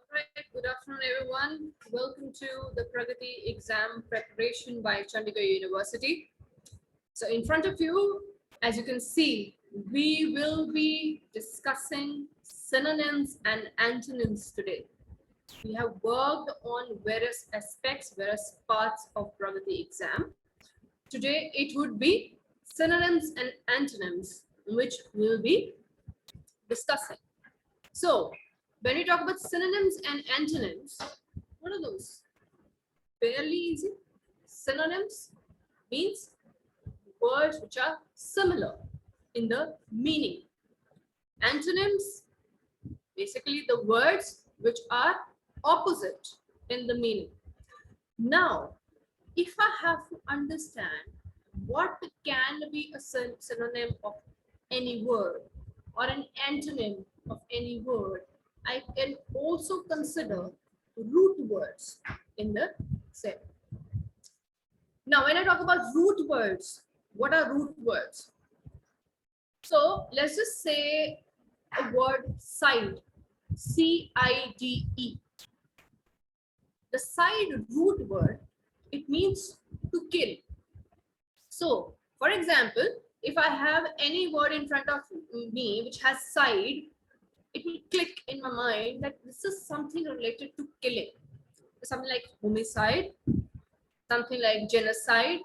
Alright, good afternoon everyone. Welcome to the Pragati exam preparation by Chandigarh University. So in front of you, as you can see, we will be discussing synonyms and antonyms today. We have worked on various aspects, various parts of Pragati exam. Today it would be synonyms and antonyms, which we will be discussing. So when we talk about synonyms and antonyms, what are those? Fairly easy. Synonyms means words which are similar in the meaning. Antonyms, basically the words which are opposite in the meaning. Now, if I have to understand what can be a synonym of any word or an antonym of any word, I can also consider root words in the set. Now, when I talk about root words, what are root words? So let's just say a word side, C-I-D-E. The side root word, it means to kill. So, for example, if I have any word in front of me which has side, it will click in my mind that this is something related to killing. Something like homicide, something like genocide,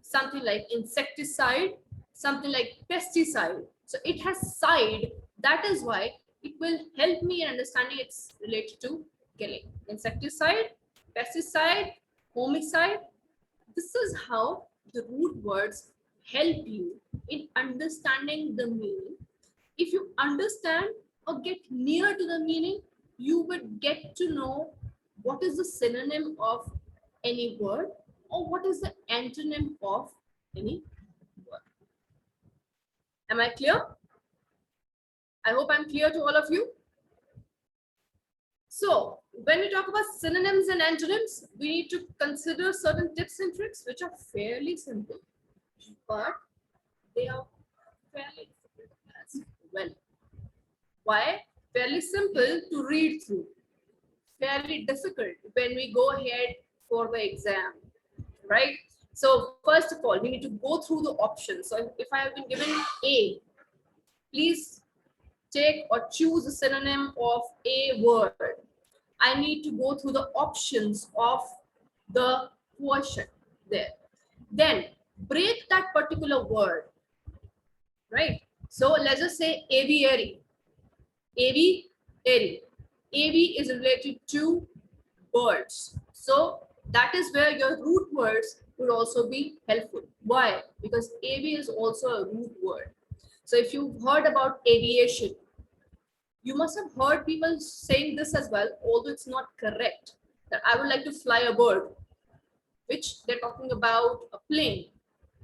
something like insecticide, something like pesticide. So it has side. That is why it will help me in understanding it's related to killing. Insecticide, pesticide, homicide. This is how the root words help you in understanding the meaning. If you understand or get near to the meaning, you would get to know what is the synonym of any word or what is the antonym of any word. Am I clear? I hope I'm clear to all of you. So when we talk about synonyms and antonyms, we need to consider certain tips and tricks which are fairly simple, but they are fairly difficult as well. Why? Fairly simple to read through, fairly difficult when we go ahead for the exam, right? So first of all, we need to go through the options. So if I have been given A, please take or choose a synonym of a word. I need to go through the options of the question there. Then break that particular word, right? So let's just say aviary. Aviary. Avi is related to birds. So that is where your root words would also be helpful. Why? Because avi is also a root word. So if you've heard about aviation, you must have heard people saying this as well, although it's not correct, that I would like to fly a bird, which they're talking about a plane,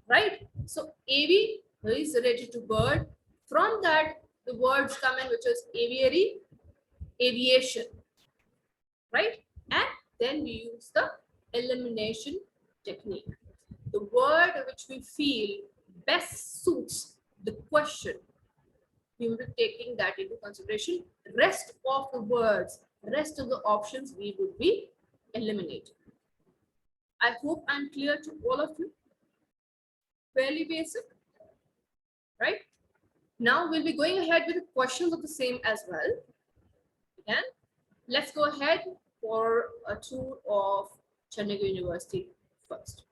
right? So avi is related to bird. From that, the words come in, which is aviary, aviation, right? And then we use the elimination technique. The word which we feel best suits the question, we will be taking that into consideration. Rest of the words, rest of the options, we would be eliminating. I hope I'm clear to all of you. Fairly basic, right? Now we'll be going ahead with the questions of the same as well. Again, let's go ahead for a tour of Chandigarh University first.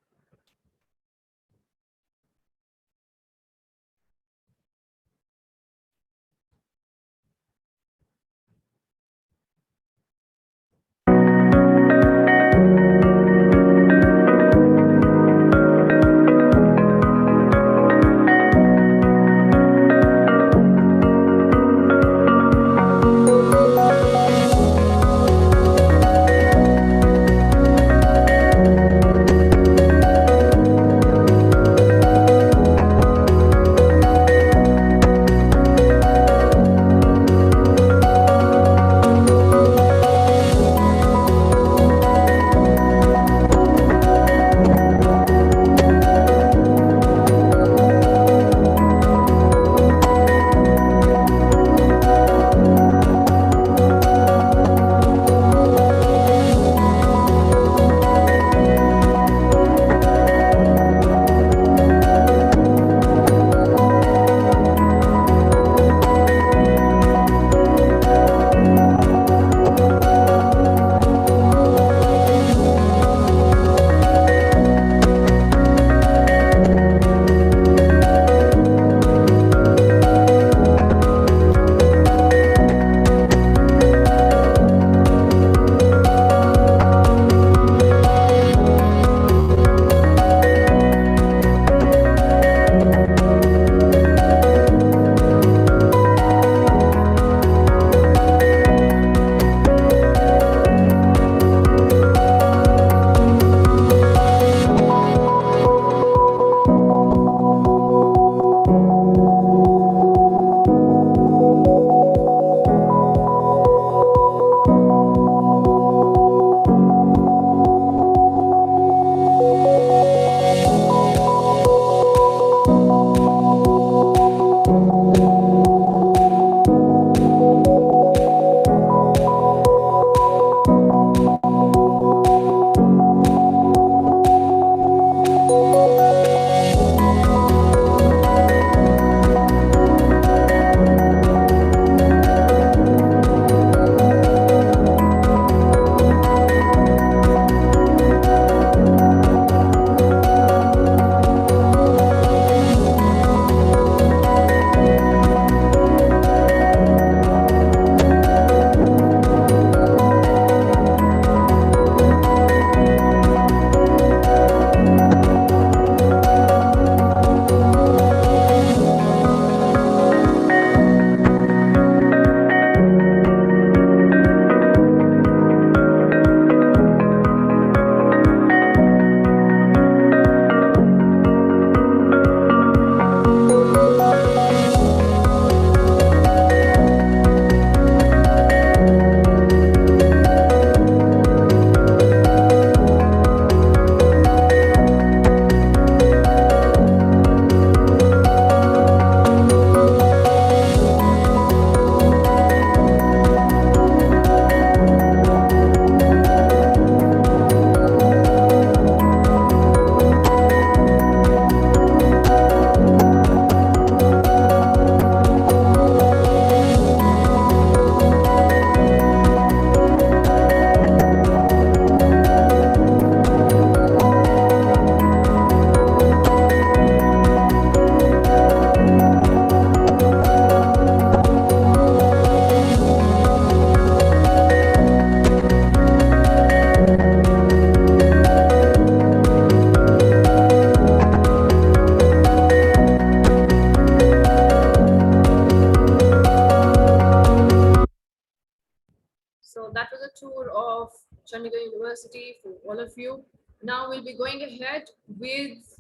Chandigarh University for all of you. Now we'll be going ahead with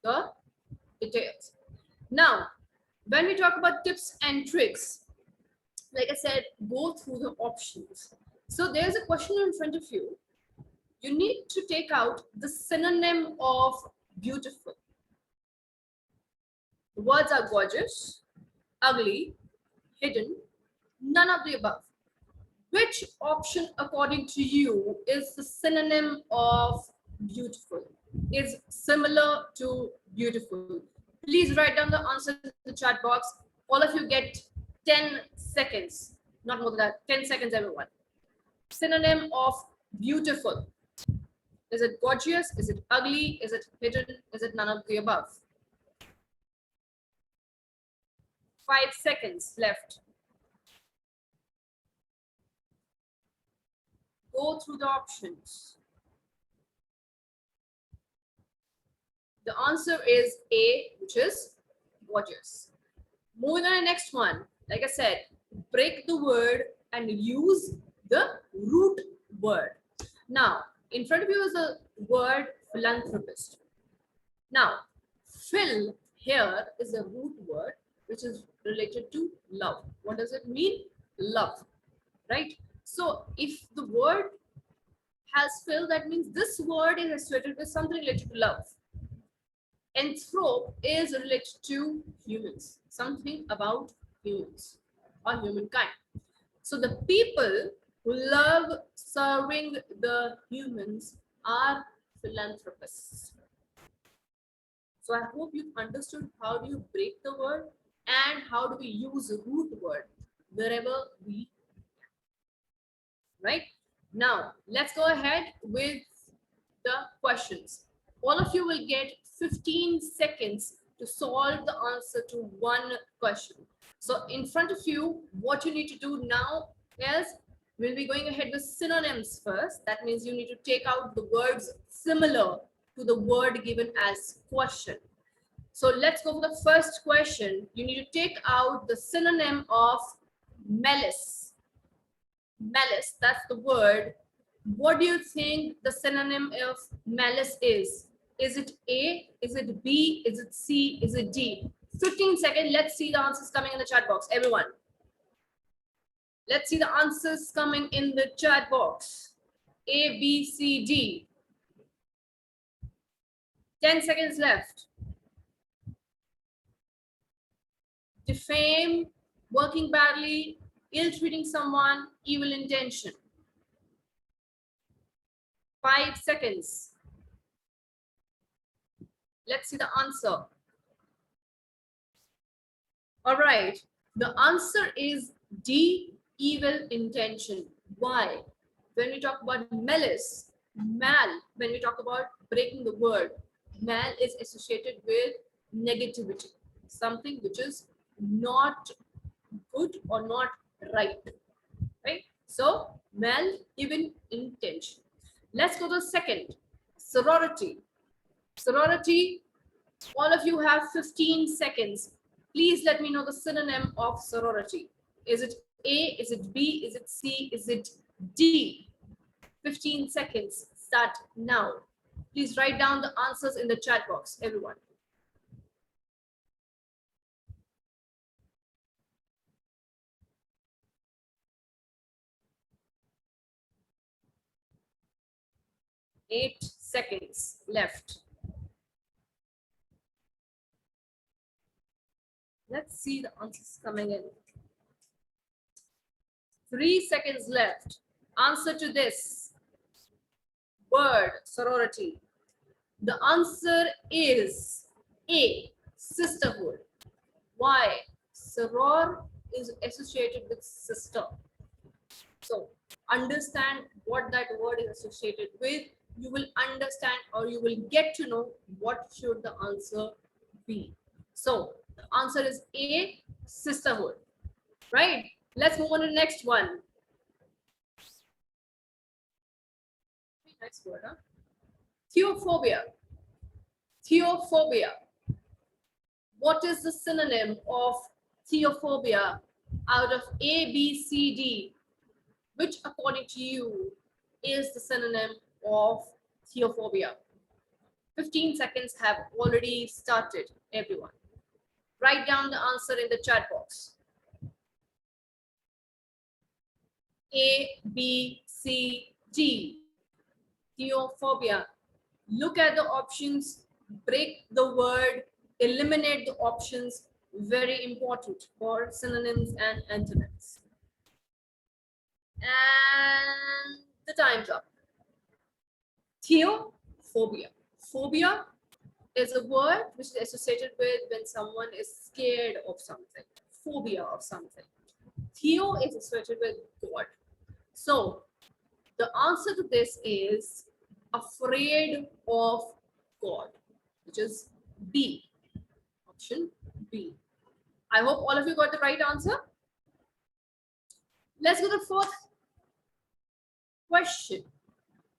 the details. Now, when we talk about tips and tricks, like I said, go through the options. So there's a question in front of you. You need to take out the synonym of beautiful. The words are gorgeous, ugly, hidden, none of the above. Which option, according to you, is the synonym of beautiful? Is similar to beautiful? Please write down the answer in the chat box. All of you get 10 seconds, not more than that, 10 seconds, everyone. Synonym of beautiful. Is it gorgeous? Is it ugly? Is it hidden? Is it none of the above? 5 seconds left. Go through the options. The answer is A, which is gorgeous. Moving on to the next one. Like I said, break the word and use the root word. Now, in front of you is the word philanthropist. Now, phil here is a root word which is related to love. What does it mean? Love, right? So if the word has phil, that means this word is associated with something related to love. Anthrop is related to humans, something about humans or humankind. So the people who love serving the humans are philanthropists. So I hope you've understood how do you break the word and how do we use a root word wherever we can. Right? Now, let's go ahead with the questions. All of you will get 15 seconds to solve the answer to one question. So in front of you, what you need to do now is we'll be going ahead with synonyms first. That means you need to take out the words similar to the word given as question. So let's go for the first question. You need to take out the synonym of malice. Malice, that's the word. What do you think the synonym of malice is? Is it A? Is it B? Is it C? Is it D? 15 seconds. Let's see the answers coming in the chat box. Everyone. Let's see the answers coming in the chat box. A, B, C, D. 10 seconds left. Defame, working badly, ill-treating someone, evil intention. 5 seconds. Let's see the answer. All right. The answer is D, evil intention. Why? When we talk about malice, mal, when we talk about breaking the word, mal is associated with negativity, something which is not good or not right. Right? So, mal, evil intention. Let's go to the second. Sorority. Sorority, all of you have 15 seconds. Please let me know the synonym of sorority. Is it A? Is it B? Is it C? Is it D? 15 seconds. Start now. Please write down the answers in the chat box, everyone. Eight seconds left. Let's see the answers coming in. 3 seconds left. Answer to this word, sorority. The answer is A, sisterhood. Why? Soror is associated with sister. So understand what that word is associated with. You will understand or you will get to know what should the answer be. So the answer is A, sisterhood. Right? Let's move on to the next one. Next word, huh? Theophobia. Theophobia. What is the synonym of theophobia out of A, B, C, D? Which according to you is the synonym of theophobia? 15 seconds have already started, everyone. Write down the answer in the chat box. A, B, C, D. Theophobia. Look at the options, break the word, eliminate the options. Very important for synonyms and antonyms. And the time's up. Theophobia. Phobia is a word which is associated with when someone is scared of something. Phobia of something. Theo is associated with God. So the answer to this is afraid of God, which is B. Option B. I hope all of you got the right answer. Let's go to the fourth question.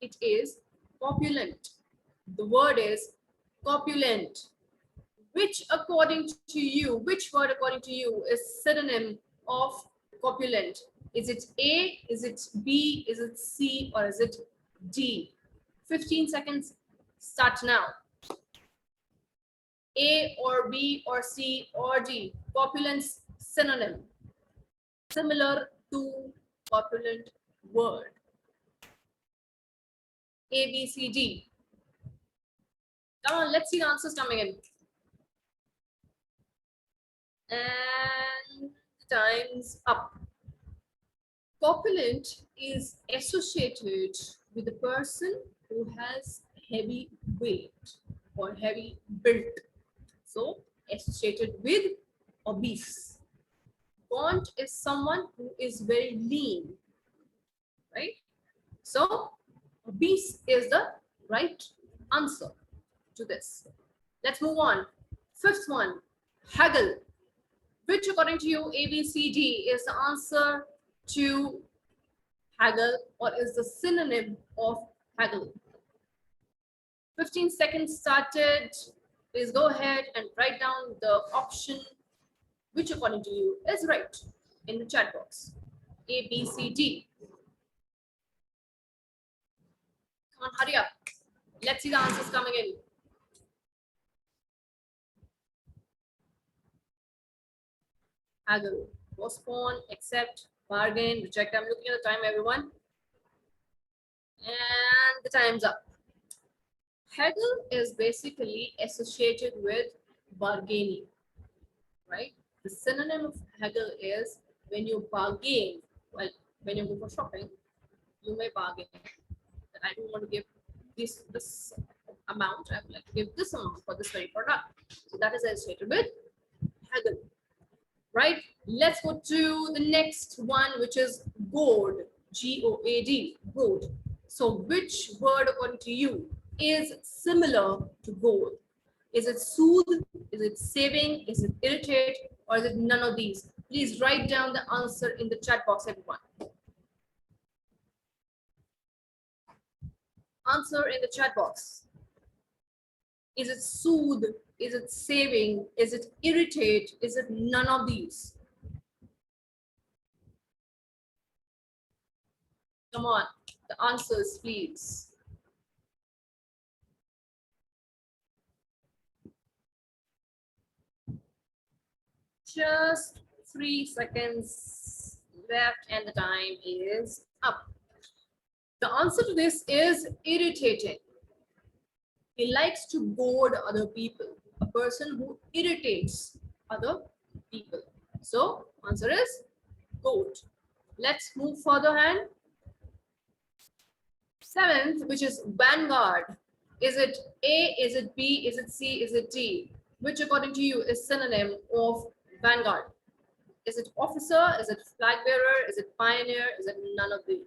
It is corpulent. The word is corpulent. Which word according to you is synonym of corpulent? Is it A, is it B, is it C, or is it D? 15 seconds, start now. A or B or C or D, corpulence synonym, similar to corpulent word. A, B, C, D. Come on, let's see the answers coming in. And time's up. Corpulent is associated with a person who has heavy weight or heavy build. So associated with obese. Gaunt is someone who is very lean, right? So obese is the right answer to this. Let's move on. Fifth one, haggle. Which according to you, A, B, C, D is the answer to haggle or is the synonym of haggle? 15 seconds started. Please go ahead and write down the option which according to you is right in the chat box. A, B, C, D. Come on, hurry up. Let's see the answers coming in. Haggle, postpone, accept, bargain, reject. I'm looking at the time, everyone. And the time's up. Haggle is basically associated with bargaining, right? The synonym of haggle is when you bargain. Well, when you go for shopping, you may bargain that I don't want to give this amount. I would like to give this amount for this very product. So that is associated with haggle, right? Let's go to the next one, which is goad. G-O-A-D. Goad. So which word according to you is similar to goad? Is it soothe? Is it saving? Is it irritate? Or is it none of these? Please write down the answer in the chat box, everyone. Answer in the chat box. Is it soothe? Is it saving? Is it irritate? Is it none of these? Come on, the answers, please. Just 3 seconds left and the time is up. The answer to this is irritating. He likes to goad other people. A person who irritates other people. So answer is goad. Let's move further hand. Seventh, which is vanguard. Is it A, is it B, is it C, is it D? Which according to you is synonym of vanguard? Is it officer? Is it flag bearer? Is it pioneer? Is it none of these?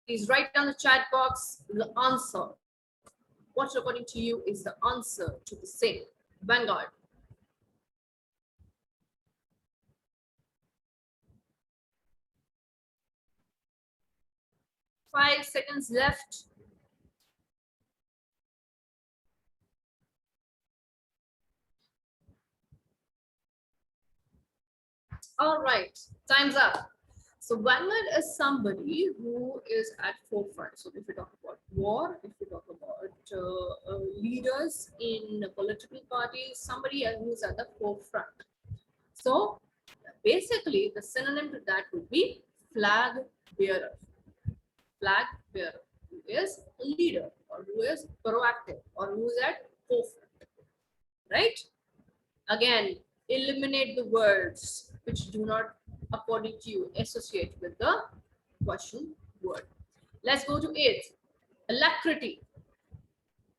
Please write down the chat box the answer. What according to you is the answer to the same? Vanguard. Five seconds left. All right, time's up. So vanguard is somebody who is at forefront. So if we talk about war, if we talk about leaders in political parties, somebody who is at the forefront. So basically, the synonym to that would be flag bearer. Flag bearer, who is a leader or who is proactive or who is at forefront, right? Again, eliminate the words which do not, according to you, associate with the question word. Let's go to it. Alacrity.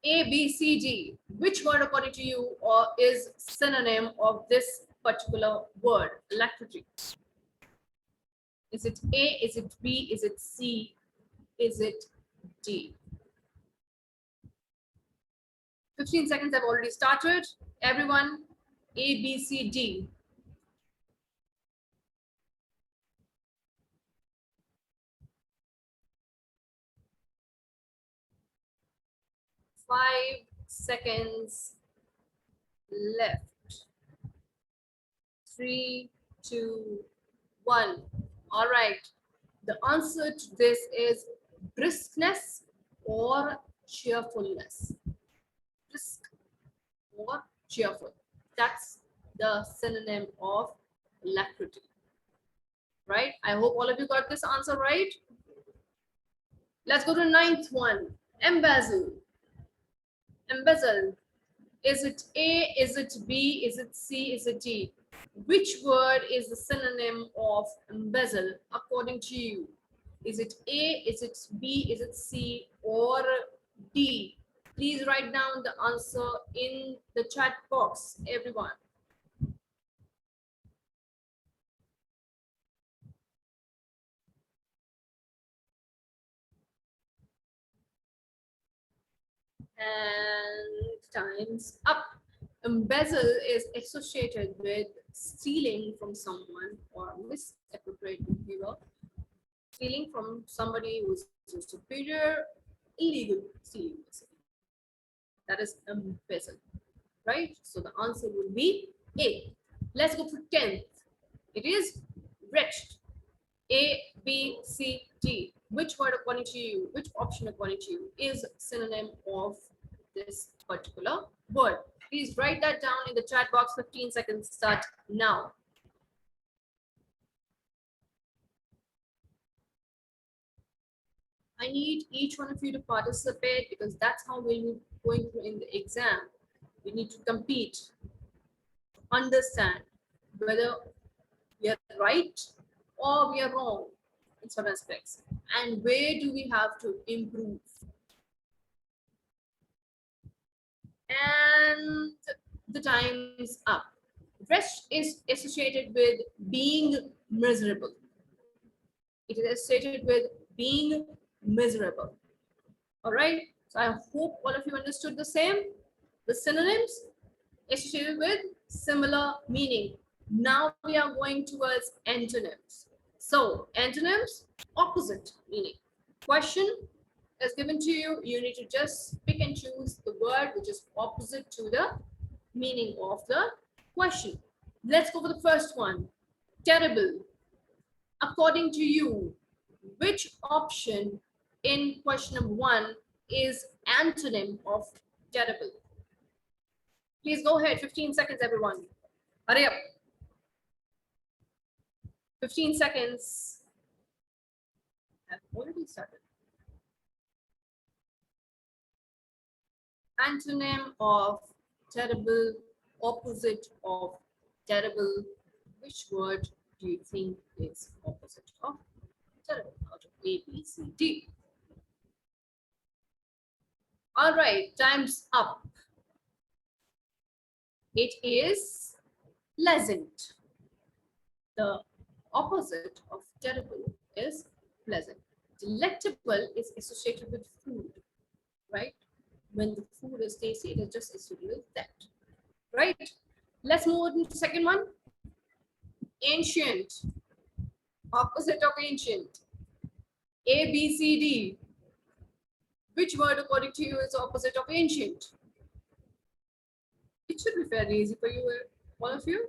A, B, C, D. Which word, according to you, or is synonym of this particular word? Alacrity. Is it A? Is it B? Is it C? Is it D? 15 seconds have already started. Everyone, A, B, C, D. 5 seconds left. 3, 2, 1. All right. The answer to this is briskness or cheerfulness. Brisk or cheerful. That's the synonym of alacrity. Right? I hope all of you got this answer right. Let's go to the 9th one. Embezzle. Embezzle. Is it A? Is it B? Is it C? Is it D? Which word is the synonym of embezzle according to you? Is it A? Is it B? Is it C? Or D? Please write down the answer in the chat box, everyone. And time's up. Embezzle is associated with stealing from someone or misappropriating, stealing from somebody who's a superior, illegal stealing. That is embezzle, right? So the answer will be A. Let's go for 10th. It is wretched. A, B, C, D. Which word according to you, which option according to you is synonym of this particular word? Please write that down in the chat box. 15 seconds start now. I need each one of you to participate because that's how we'll be going through in the exam. We need to compete, understand whether we are right or we are wrong in some aspects, and where do we have to improve. And the time's up. Rest is associated with being miserable. It is associated with being miserable. All right. So I hope all of you understood the same. The synonyms associated with similar meaning. Now we are going towards antonyms. So antonyms, opposite meaning. Question is given to you. You need to just pick and choose the word which is opposite to the meaning of the question. Let's go for the first one. Terrible. According to you, which option in question number 1 is antonym of terrible? Please go ahead. 15 seconds, everyone. Hurry up. 15 seconds. I've already started. Antonym of terrible, opposite of terrible. Which word do you think is opposite of terrible out of A, B, C, D? All right, time's up. It is pleasant. The opposite of terrible is pleasant. Delectable is associated with food, right? When the food is tasty, it is just associated with that, right? Let's move on to the second one. Ancient. Opposite of ancient. A, B, C, D. Which word according to you is opposite of ancient? It should be fairly easy for you, all of you.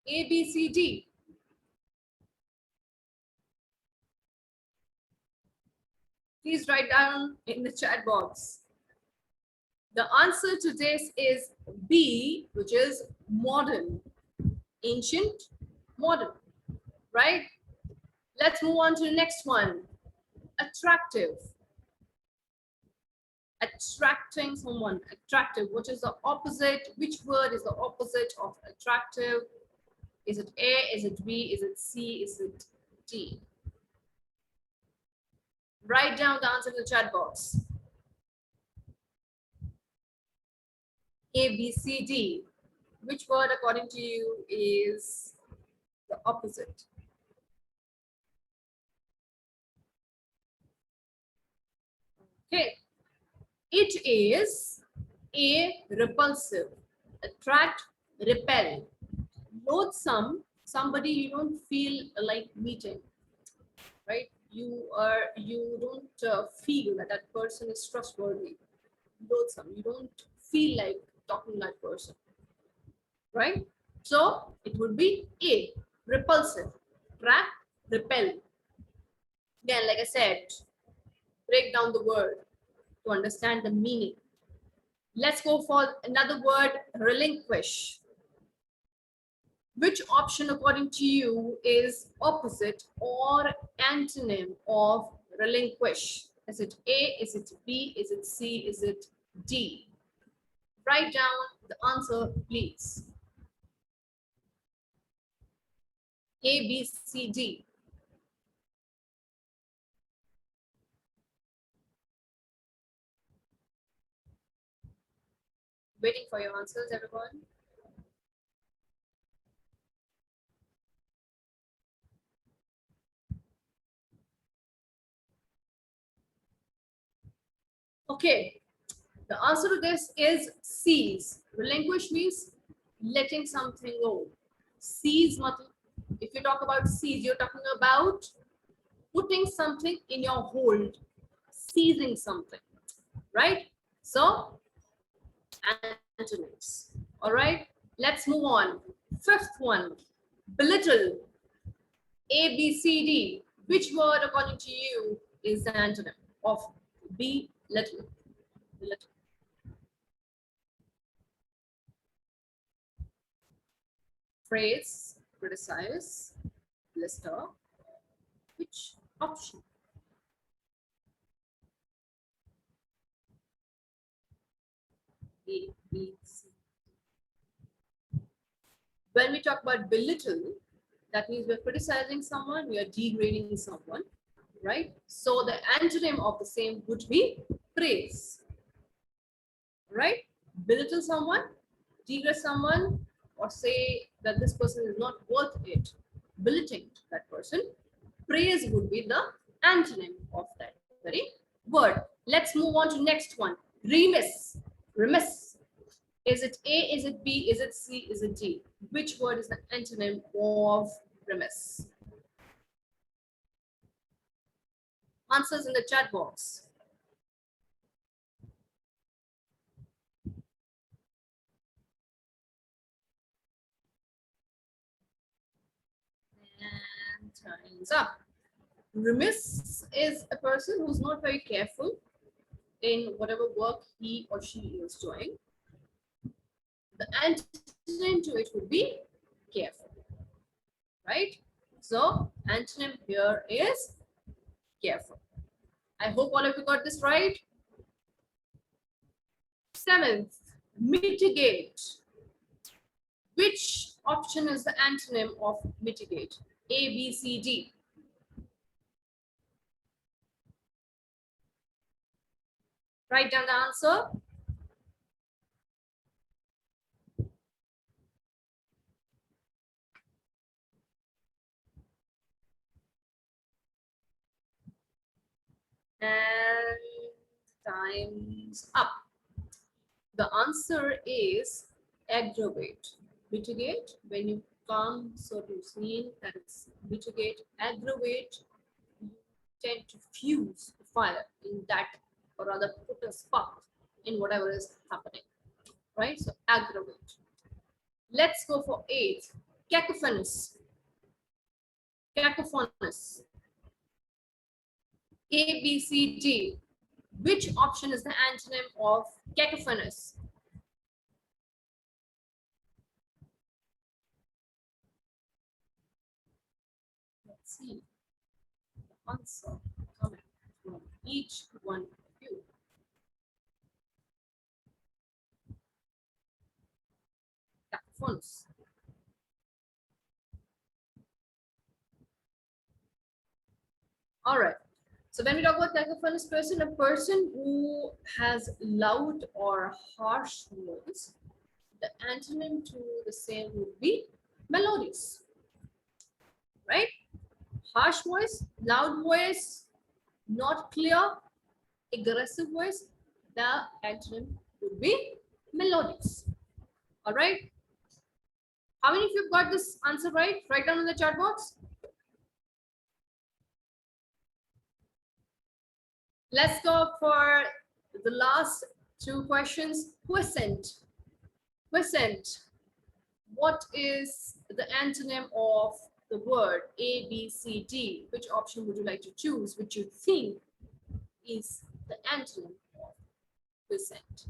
A, B, C, D. Please write down in the chat box. The answer to this is B, which is modern. Ancient, modern, right? Let's move on to the next one. Attractive. Attracting someone. Attractive. What is the opposite? Which word is the opposite of attractive? Is it A? Is it B? Is it C? Is it D? Write down the answer in the chat box. A, B, C, D. Which word, according to you, is the opposite? Okay. It is A, repulsive. Attract, repel. Loathsome, somebody you don't feel like meeting, right? You don't feel that that person is trustworthy. Loathsome, you don't feel like talking to that person, right? So it would be A, repulsive. Attract, repel. Again, like I said, break down the word to understand the meaning. Let's go for another word, relinquish. Which option, according to you, is opposite or antonym of relinquish? Is it A? Is it B? Is it C? Is it D? Write down the answer, please. A, B, C, D. Waiting for your answers, everyone. Okay, the answer to this is seize. Relinquish means letting something go. Seize, if you talk about seize, you're talking about putting something in your hold, seizing something, right? So, antonyms. All right, let's move on. Fifth one, belittle. A, B, C, D. Which word, according to you, is the antonym of belittle? Belittle. Phrase, criticize, blister. Which option? A, B, C. When we talk about belittle, that means we're criticizing someone, we are degrading someone, right? So the antonym of the same would be praise, right? Belittle someone, degrade someone, or say that this person is not worth it, belittling that person. Praise would be the antonym of that very word. Let's move on to next one. Remiss. Remiss. Is it A? Is it B? Is it C? Is it D? Which word is the antonym of remiss? Answers in the chat box. And time's up. Remiss is a person who's not very careful in whatever work he or she is doing. The antonym to it would be careful, right? So antonym here is careful. I hope all of you got this right. Seventh, mitigate. Which option is the antonym of mitigate? A, B, C, D. Write down the answer. And time's up. The answer is aggravate. Mitigate, when you come certain scene, that is mitigate. Aggravate, you tend to fuse the fire in that, or rather put a spark in whatever is happening, right? So aggravate. Let's go for eighth, cacophonous. Cacophonous. A, B, C, D. Which option is the antonym of cacophonous? Let's see the answer coming from each one of you. Cacophonous. All right. So when we talk about cacophonous person, a person who has loud or harsh voice, the antonym to the same would be melodious, right? Harsh voice, loud voice, not clear, aggressive voice, the antonym would be melodious. All right. How many of you have got this answer right? Write down in the chat box. Let's go for the last two questions. Quiescent. Quiescent. What is the antonym of the word A, B, C, D? Which option would you like to choose? Which you think is the antonym of quiescent?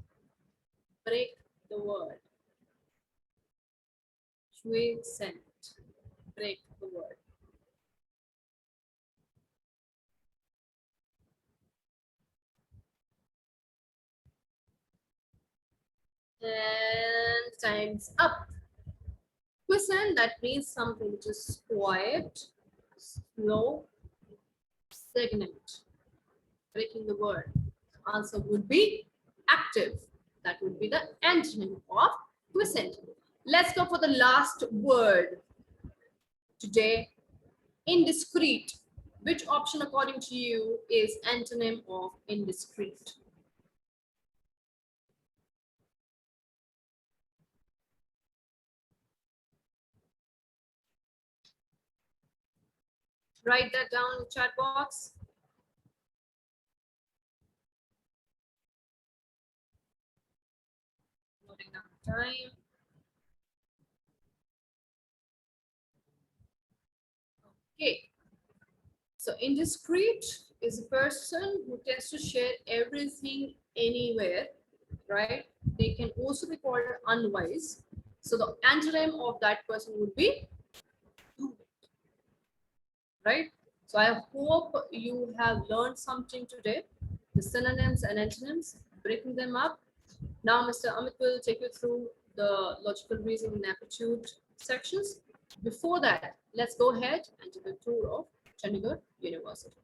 Break the word. Quiescent. Break the word. And time's up. Quiescent, that means something which is quiet, slow, stagnant. Breaking the word. Answer would be active. That would be the antonym of quiescent. Let's go for the last word today. Indiscreet. Which option, according to you, is antonym of indiscreet? Write that down in the chat box. Noting down the time. Okay. So indiscreet is a person who tends to share everything anywhere, right? They can also be called unwise. So the antonym of that person would be right? So I hope you have learned something today, the synonyms and antonyms, breaking them up. Now Mr. Amit will take you through the logical reasoning and aptitude sections. Before that, let's go ahead and take a tour of Chandigarh University.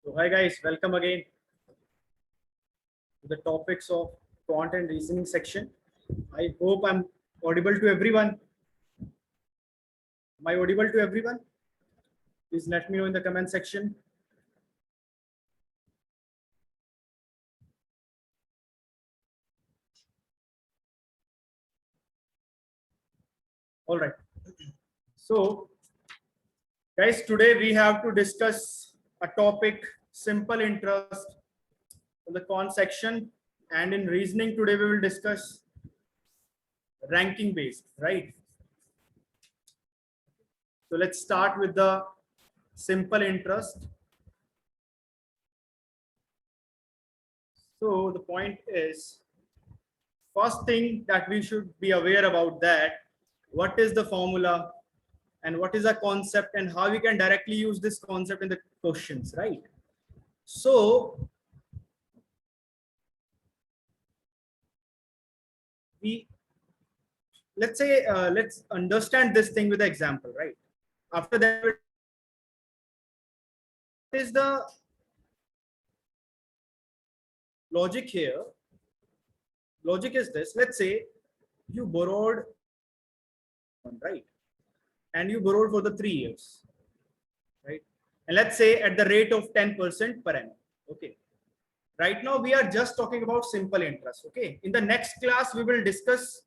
So hi guys, welcome again to the topics of quant and reasoning section. I hope I'm audible to everyone. Am I audible to everyone? Please let me know in the comment section. All right. So, guys, today we have to discuss a topic, simple interest, in the con section, and in reasoning today we will discuss ranking based, right? So let's start with the simple interest. So the point is, first thing that we should be aware about that, what is the formula and what is a concept and how we can directly use this concept in the questions, right? So let's say let's understand this thing with an example, right? After that, what is the logic here? Logic is this: let's say you borrowed, right, and you borrowed for the 3 years, right, and let's say at the rate of 10% per annum. Okay, right now we are just talking about simple interest. Okay, in the next class we will discuss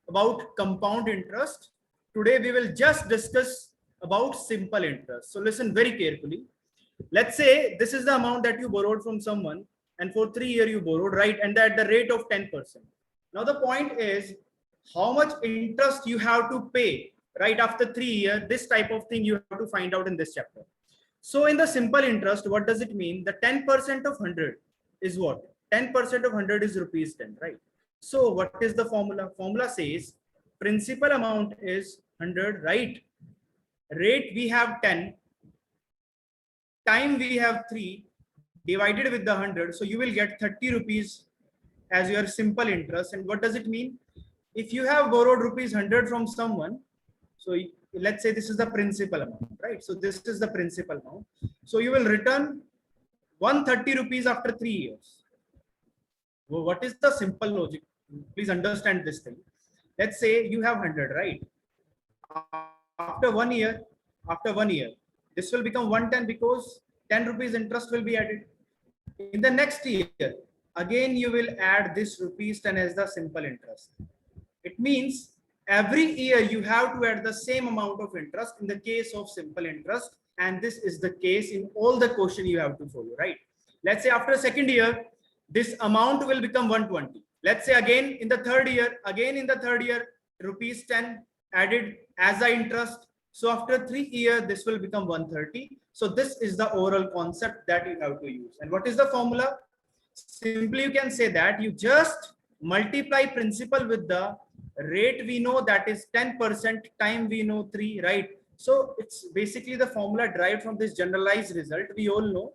about compound interest. Today we will just discuss about simple interest. So listen very carefully. Let's say this is the amount that you borrowed from someone, and for 3 years you borrowed, right, and at the rate of 10%. Now the point is how much interest you have to pay right after 3 years. This type of thing you have to find out in this chapter. So in the simple interest, what does it mean? The 10% of 100 is what? 10% of 100 is rupees 10, right? So what is the formula? Formula says principal amount is 100, right? Rate we have 10, time we have 3, divided with the 100. So you will get 30 rupees as your simple interest. And what does it mean? If you have borrowed rupees 100 from someone, so let's say this is the principal amount, right? So this is the principal amount. So you will return 130 rupees after 3 years. Well, what is the simple logic? Please understand this thing. Let's say you have 100, right? After 1 year, this will become 110 because 10 rupees interest will be added. In the next year, again you will add this rupees 10 as the simple interest. It means every year you have to add the same amount of interest in the case of simple interest, and this is the case in all the question you have to follow, right? Let's say after second year, this amount will become 120. Let's say again in the third year, rupees 10 added as the interest. So after 3 years, this will become 130. So this is the overall concept that you have to use. And what is the formula? Simply you can say that you just multiply principal with the rate we know, that is 10%, time we know 3, right? So it's basically the formula derived from this generalized result. We all know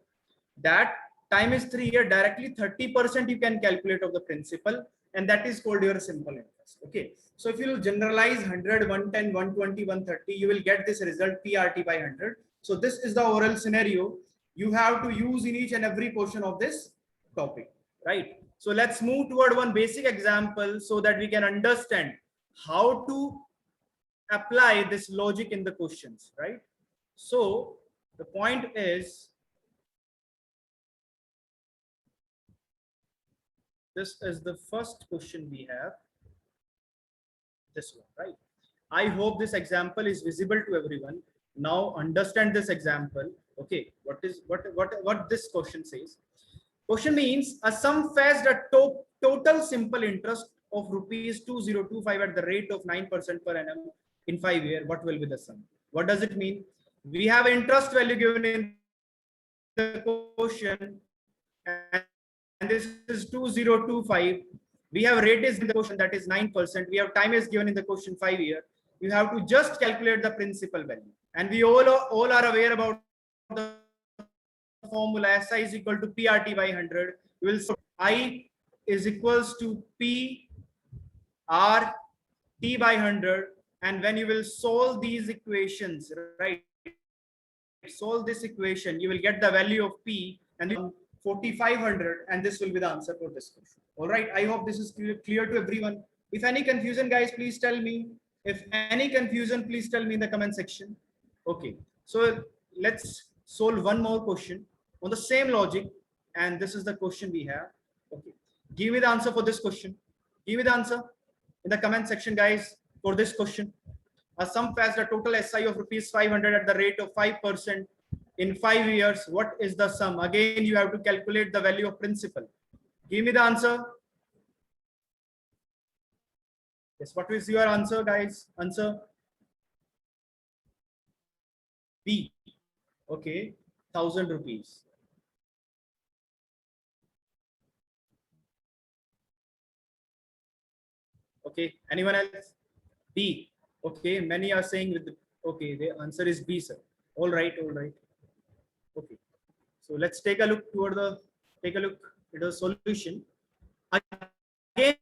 that time is 3 years, directly 30% you can calculate of the principal, and that is called your simple interest. Okay, so if you will generalize 100, 110, 120, 130, you will get this result PRT by 100. So this is the oral scenario you have to use in each and every portion of this topic, right? So let's move toward one basic example so that we can understand how to apply this logic in the questions, right? So the point is, this is the first question we have, this one, right? I hope this example is visible to everyone. Now understand this example. Okay, what this question says? Question means a sum fetched a total simple interest of rupees 2025 at the rate of 9% per annum in 5 years. What will be the sum? What does it mean? We have interest value given in the question, and this is 2025. We have rate is in the question, that is 9%. We have time is given in the question, 5 years. You have to just calculate the principal value, and we all are aware about the formula. SI is equal to PRT by 100. You will I is equals to P R T by 100, and when you will solve these equations, right, solve this equation, you will get the value of P and 4500, and this will be the answer for this question. All right, I hope this is clear to everyone. If any confusion, guys, please tell me. If any confusion, please tell me in the comment section. Okay, so let's solve one more question on the same logic, and this is the question we have. Okay, give me the answer for this question. Give me the answer in the comment section, guys, for this question. A sum fetched the total SI of rupees 500 at the rate of 5% in 5 years. What is the sum? Again, you have to calculate the value of principal. Give me the answer. Yes, what is your answer, guys? Answer B. Okay, 1,000 rupees. Okay, anyone else? B. Okay, many are saying with the, okay, the answer is B, sir. All right, all right. Okay, so let's take a look toward the take a look at the solution. Again,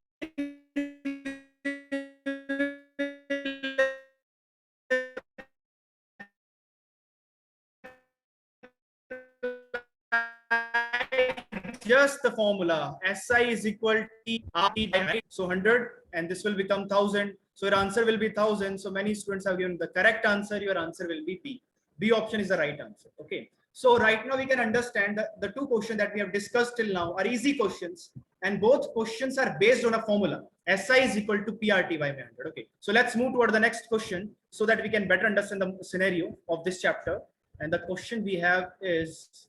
just the formula SI is equal to RT, right? So 100 and this will become 1,000. So your answer will be 1,000. So many students have given the correct answer. Your answer will be B. B option is the right answer. Okay. So right now we can understand that the two questions that we have discussed till now are easy questions, and both questions are based on a formula. SI is equal to PRT by 100. Okay. So let's move toward the next question so that we can better understand the scenario of this chapter. And the question we have is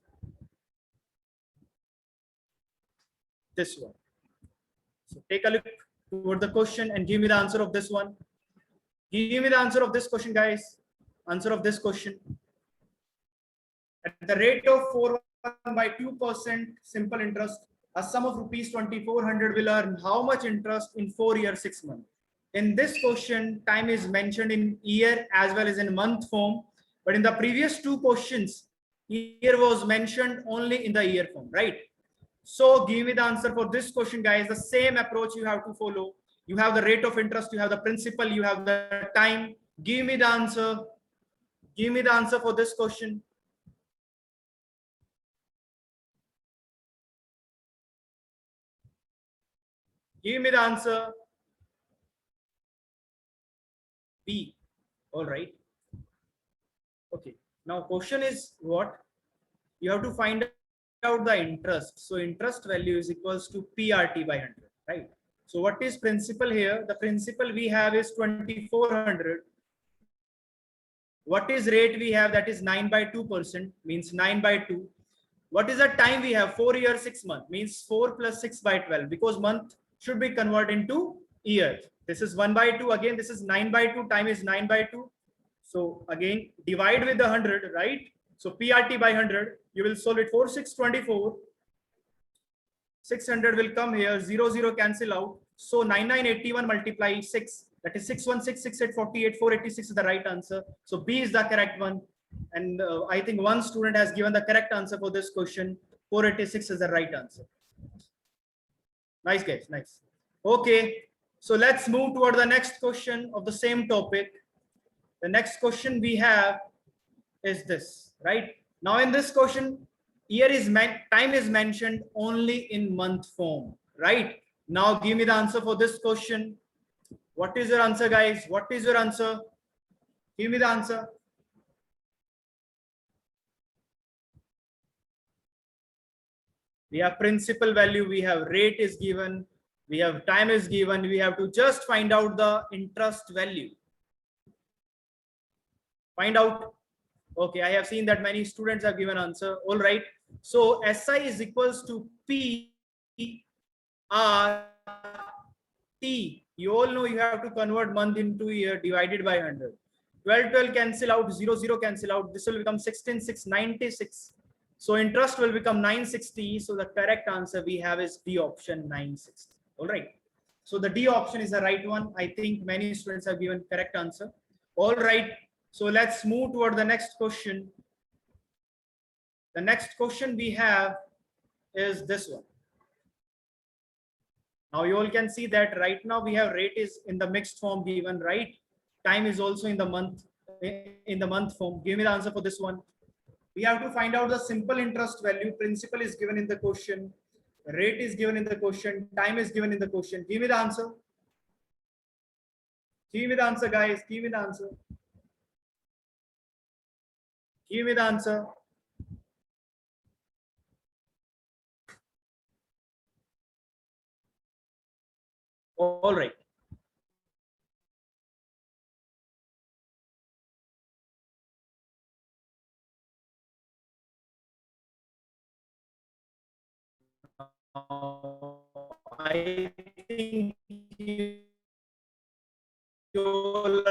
this one. So take a look toward the question and give me the answer of this one. Give me the answer of this question, guys. Answer of this question. At the rate of 4 by 2% simple interest, a sum of rupees 2,400 will earn how much interest in 4 years, 6 months? In this question, time is mentioned in year as well as in month form. But in the previous two questions, year was mentioned only in the year form, right? So give me the answer for this question, guys. The same approach you have to follow. You have the rate of interest, you have the principal, you have the time. Give me the answer. Give me the answer for this question. Give me the answer. B. All right. Okay. Now question is what? You have to find out the interest. So interest value is equals to PRT by 100, right? So what is principal here? The principal we have is 2,400. What is rate we have? That is 9 by 2%, means 9 by 2. What is the time we have? 4 years, 6 months, means 4 plus 6 by 12, because month should be converted into year. This is 1 by 2. Again, this is 9 by 2. Time is 9 by 2. So again, divide with the 100, right? So PRT by 100, you will solve it. 4, 6, 24. 600 will come here. 0, 0 cancel out. So 9981 multiply 6. That is 616, 6848, 486 is the right answer. So B is the correct one. And I think one student has given the correct answer for this question. 486 is the right answer. Nice, guys. Nice. Okay. So let's move toward the next question of the same topic. The next question we have is this, right? Now in this question, year is time is mentioned only in month form, right? Now give me the answer for this question. What is your answer, guys? What is your answer? Give me the answer. We have principal value, we have rate is given, we have time is given, we have to just find out the interest value. Find out. Okay, I have seen that many students have given answer. All right. So SI is equals to P R T. You all know you have to convert month into year divided by 100. 12, 12 cancel out, 0, 0 cancel out. This will become 16, 696. So interest will become 960. So the correct answer we have is D option 960. All right. So the D option is the right one. I think many students have given correct answer. All right. So let's move toward the next question. The next question we have is this one. Now you all can see that right now we have rate is in the mixed form given, right? Time is also in the month form. Give me the answer for this one. We have to find out the simple interest value. Principal is given in the question. Rate is given in the question. Time is given in the question. Give me the answer. Give me the answer, guys. Give me the answer. Give me the answer. All right. I think you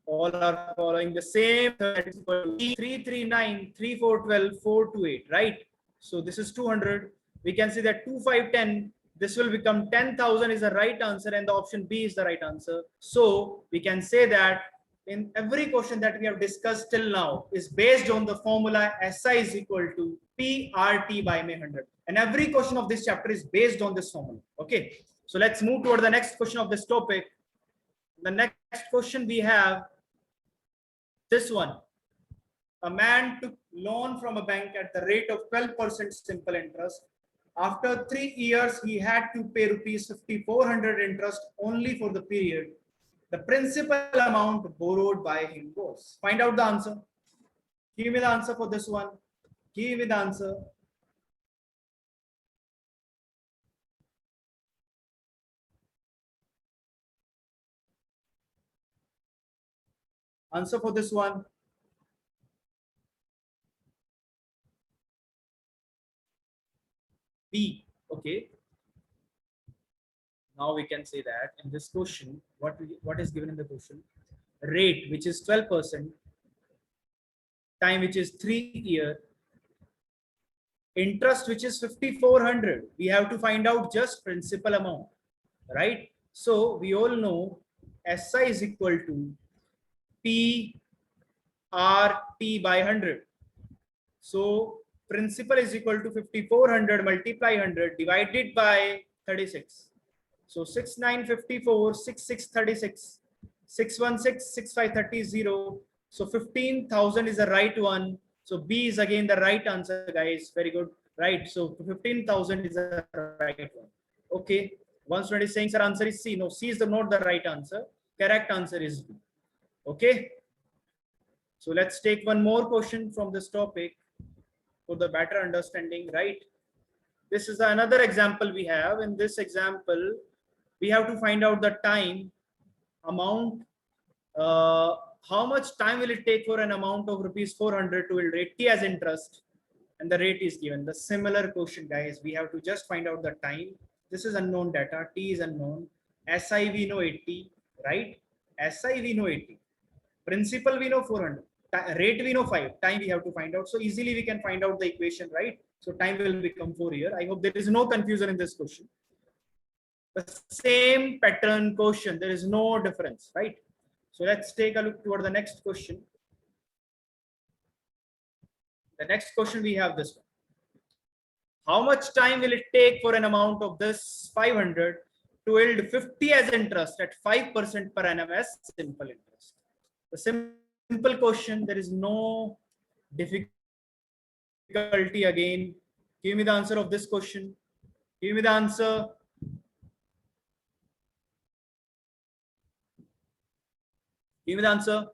all are following the same. 339, 3412, 428, right? So this is 200. We can see that 2510. This will become 10,000 is the right answer, and the option B is the right answer. So we can say that in every question that we have discussed till now is based on the formula SI is equal to PRT by 100. And every question of this chapter is based on this formula. Okay. So let's move toward the next question of this topic. The next question we have this one. A man took loan from a bank at the rate of 12% simple interest. After 3 years, he had to pay rupees 5,400 interest only for the period. The principal amount borrowed by him was. Find out the answer. Give me the answer for this one. Give me the answer. Answer for this one. B. Okay. Now we can say that in this question, what is given in the question? Rate, which is 12%, time, which is 3 years, interest, which is 5,400. We have to find out just principal amount, right? So we all know SI is equal to PRT by 100. So principal is equal to 5,400 multiply 100 divided by 36. So 6954, 6636, 616, 6530. So 15,000 is the right one. So B is again the right answer, guys. Very good. Right. So 15,000 is the right one. Okay. Once somebody is saying, sir, answer is C. No, C is not the right answer. Correct answer is B. Okay. So let's take one more question from this topic for the better understanding, right? This is another example we have. In this example, we have to find out the time, amount, how much time will it take for an amount of rupees 400 to will rate T as interest, and the rate is given. The similar question, guys, we have to just find out the time. This is unknown data, T is unknown, SI we know 80, right? SI we know 80, principal we know 400, rate we know 5, time we have to find out. So easily we can find out the equation, right? So time will become 4 here. I hope there is no confusion in this question. The same pattern question, there is no difference, right? So let's take a look toward the next question. The next question we have this one. How much time will it take for an amount of this 500 to yield 50 as interest at 5% per annum as simple interest? The simple question, there is no difficulty again. Give me the answer of this question. Give me the answer. Give me the answer.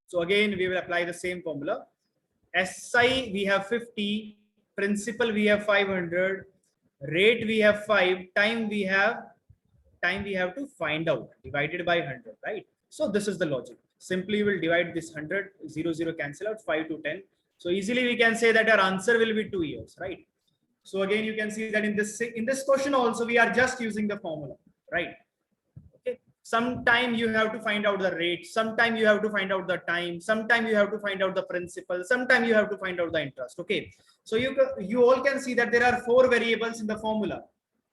So again, we will apply the same formula. SI we have 50, principal we have 500, rate we have 5, time we have to find out, divided by 100, right? So this is the logic. Simply we'll divide this 100, 0, 0 cancel out, 5 to 10. So easily we can say that our answer will be 2 years, right? So again, you can see that in this question also, we are just using the formula, right? Okay. Sometime you have to find out the rate. Sometime you have to find out the time. Sometime you have to find out the principal. Sometime you have to find out the interest. Okay. So you all can see that there are 4 variables in the formula.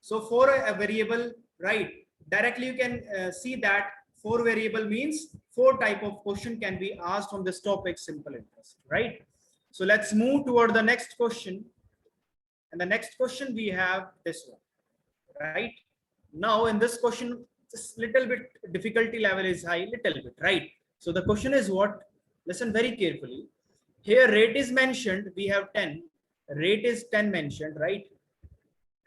So for a variable, right? Directly you can see that 4 variable means 4 type of question can be asked on this topic, simple interest, right? So let's move toward the next question. And the next question we have this one, right? Now in this question, this little bit difficulty level is high, little bit, right? So the question is what? Listen very carefully. Here rate is mentioned, we have 10. Rate is 10 mentioned, right?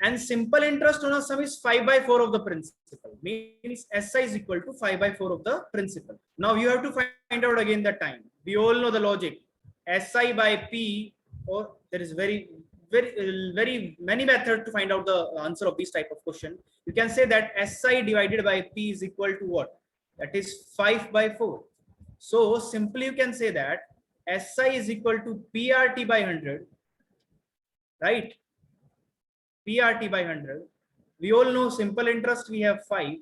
And simple interest on a sum is 5 by 4 of the principal. Means SI is equal to 5 by 4 of the principal. Now you have to find out again the time. We all know the logic. SI by P, or there is very many methods to find out the answer of this type of question. You can say that SI divided by P is equal to what? That is 5 by 4. So simply you can say that SI is equal to PRT by 100, right? PRT by 100. We all know simple interest we have 5,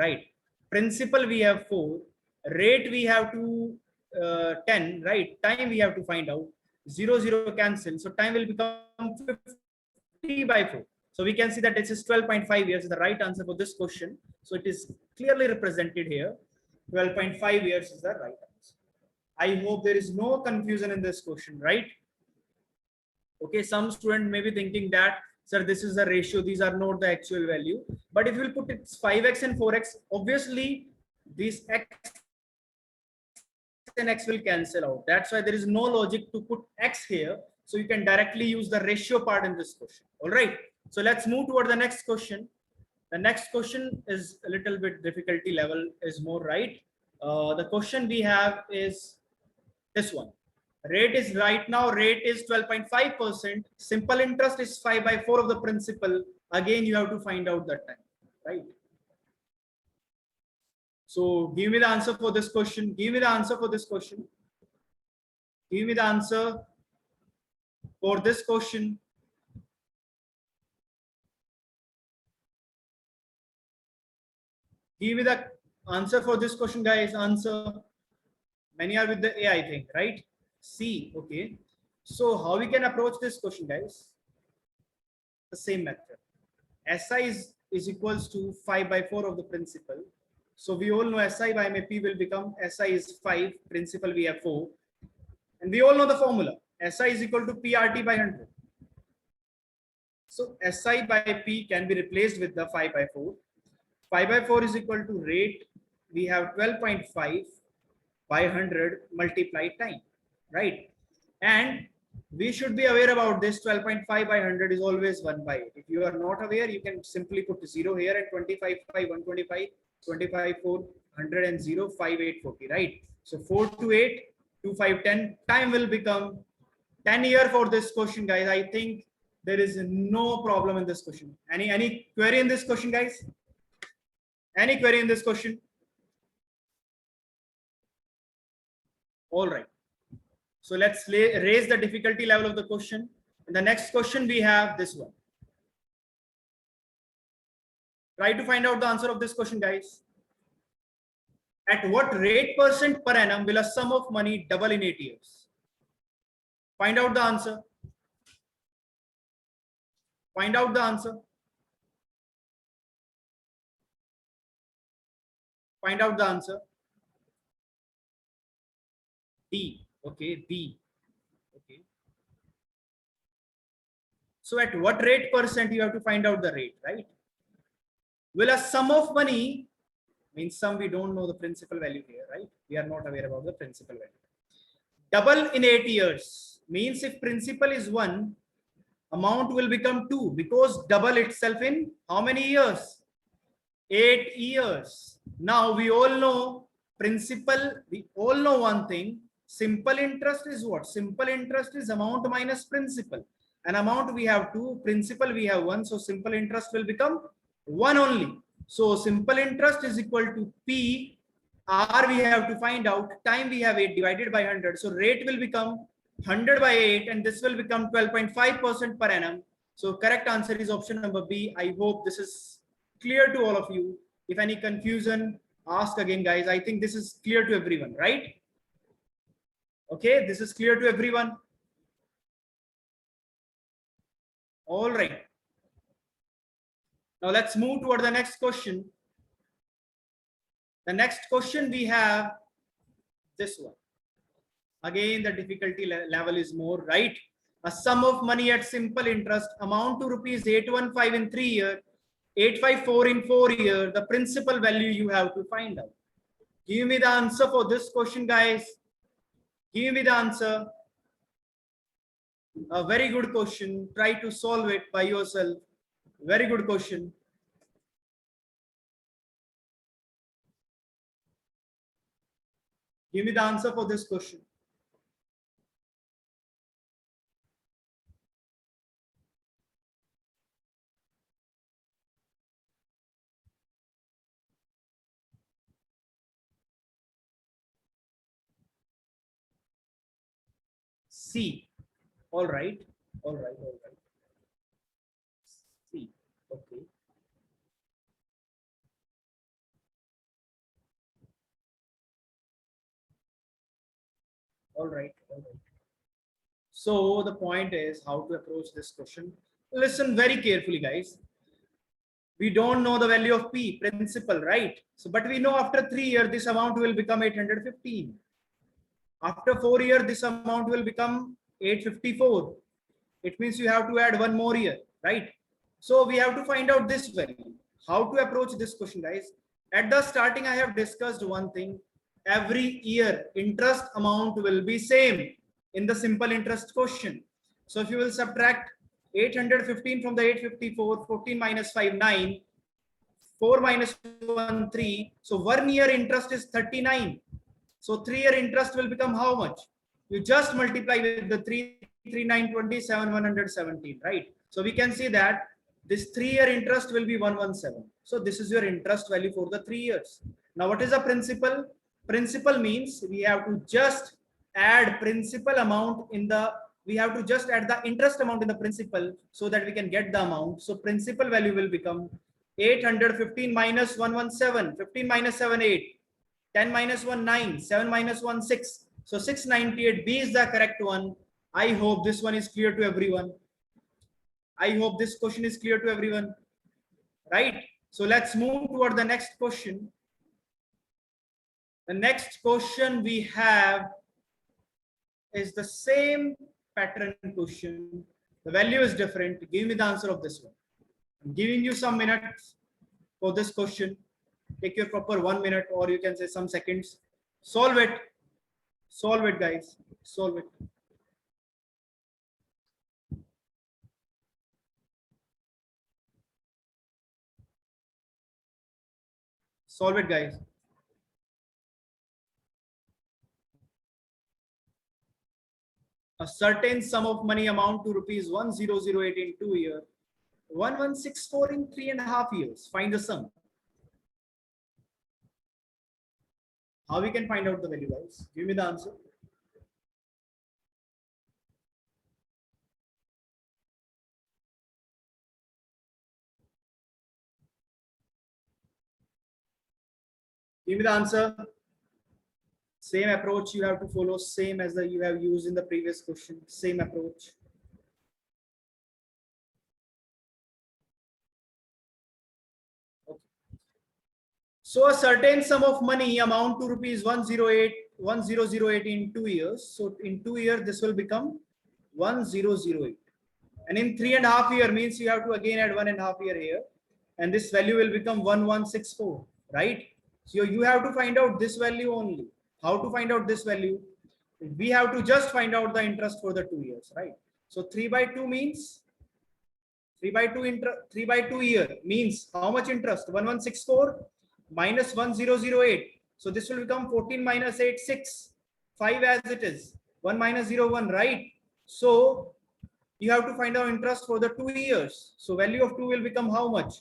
right? Principal we have 4, rate we have to 10, right? Time we have to find out. 0 cancel, so time will become 50 by 4. So we can see that this is 12.5 years is the right answer for this question. So it is clearly represented here. 12.5 years is the right answer. I hope there is no confusion in this question, right? Okay, some student may be thinking that, sir, this is the ratio, these are not the actual value. But if you will put it 5x and 4x, obviously this x and x will cancel out. That's why there is no logic to put x here. So you can directly use the ratio part in this question. All right. So let's move toward the next question. The next question is a little bit difficulty level is more, right? The question we have is this one. Rate is right now, rate is 12.5%. Simple interest is 5 by 4 of the principal. Again, you have to find out that time, right? So give me the answer for this question. Give me the answer for this question. Give me the answer for this question. Give me the answer for this question, guys. Answer. Many are with the A, I think, right? C. Okay. So how we can approach this question, guys? The same method. SI is equals to 5 by 4 of the principal. So we all know SI by MAP will become SI is 5, principal we have 4. And we all know the formula. SI is equal to PRT by 100. So SI by P can be replaced with the 5 by 4. 5 by 4 is equal to rate. We have 12.5 by 100 multiplied time, right? And we should be aware about this. 12.5 by 100 is always 1 by 8. If you are not aware, you can simply put 0 here and 25 by 125, 25, 4, 100 and 0, 5, 8, 40, right? So 4 to 8, 2, 5, 10. Time will become 10 year for this question, guys. I think there is no problem in this question. Any query in this question, guys? Any query in this question? All right. So let's raise the difficulty level of the question. In the next question, we have this one. Try to find out the answer of this question, guys. At what rate percent per annum will a sum of money double in 8 years? Find out the answer. Find out the answer. Find out the answer. D. Okay, B. Okay. So at what rate percent you have to find out the rate, right? Will a sum of money means sum, we don't know the principal value here, right? We are not aware about the principal value. Double in 8 years means if principal is 1, amount will become 2 because double itself in how many years? 8 years. Now we all know principal, we all know one thing. Simple interest is what? Simple interest is amount minus principal. An amount we have 2, principal we have 1. So simple interest will become 1 only. So simple interest is equal to P. R we have to find out. Time we have 8 divided by 100. So rate will become 100 by 8 and this will become 12.5% per annum. So correct answer is option number B. I hope this is clear to all of you. If any confusion, ask again, guys. I think this is clear to everyone, right? Okay, this is clear to everyone. All right. Now let's move toward the next question. The next question we have this one. Again, the difficulty level is more, right? A sum of money at simple interest amount to rupees 815 in 3 years, 854 in 4 years. The principal value you have to find out. Give me the answer for this question, guys. Give me the answer. A very good question. Try to solve it by yourself. Very good question. Give me the answer for this question. C. All right. All right. All right. C. Okay. All right. All right. So the point is how to approach this question. Listen very carefully, guys. We don't know the value of P, principal, right? So, but we know after 3 years, this amount will become 815. After 4 years, this amount will become 854. It means you have to add one more year, right? So we have to find out this value. How to approach this question, guys? At the starting, I have discussed one thing. Every year, interest amount will be same in the simple interest question. So if you will subtract 815 from the 854, 14 minus 5, 9, 4 minus 1, 3. So 1 year interest is 39. So 3 year interest will become how much? You just multiply with the 3, 3, 9, 27, 117, right? So we can see that this 3 year interest will be 117. So this is your interest value for the 3 years. Now what is the principal? Principal means we have to just add principal amount in the, we have to just add the interest amount in the principal so that we can get the amount. So principal value will become 815 minus 117, 15 minus 7, 8, 10 minus 1, 9, 7 minus 1, 6. So 698, B is the correct one. I hope this one is clear to everyone. I hope this question is clear to everyone, right? So let's move toward the next question. The next question we have is the same pattern question. The value is different. Give me the answer of this one. I'm giving you some minutes for this question. Take your proper 1 minute, or you can say some seconds. Solve it. Solve it, guys. Solve it. Solve it, guys. A certain sum of money amount to rupees 1008 in 2 years, 1164 in 3.5 years. Find the sum. How we can find out the value, guys? Give me the answer. Give me the answer. Same approach you have to follow, same as the you have used in the previous question. Same approach. Okay. So a certain sum of money amount to rupees 1008 in 2 years. So in 2 years, this will become 1008. And in 3.5 years means you have to again add 1.5 year here. And this value will become 1164, right? So you have to find out this value only. How to find out this value? We have to just find out the interest for the 2 years, right? So 3 by 2 means 3 by 2 year means how much interest? 1164 minus 1008. So this will become 14 minus 8, 6, 5 as it is. 1 minus 0, 1, right? So you have to find out interest for the 2 years. So value of 2 will become how much?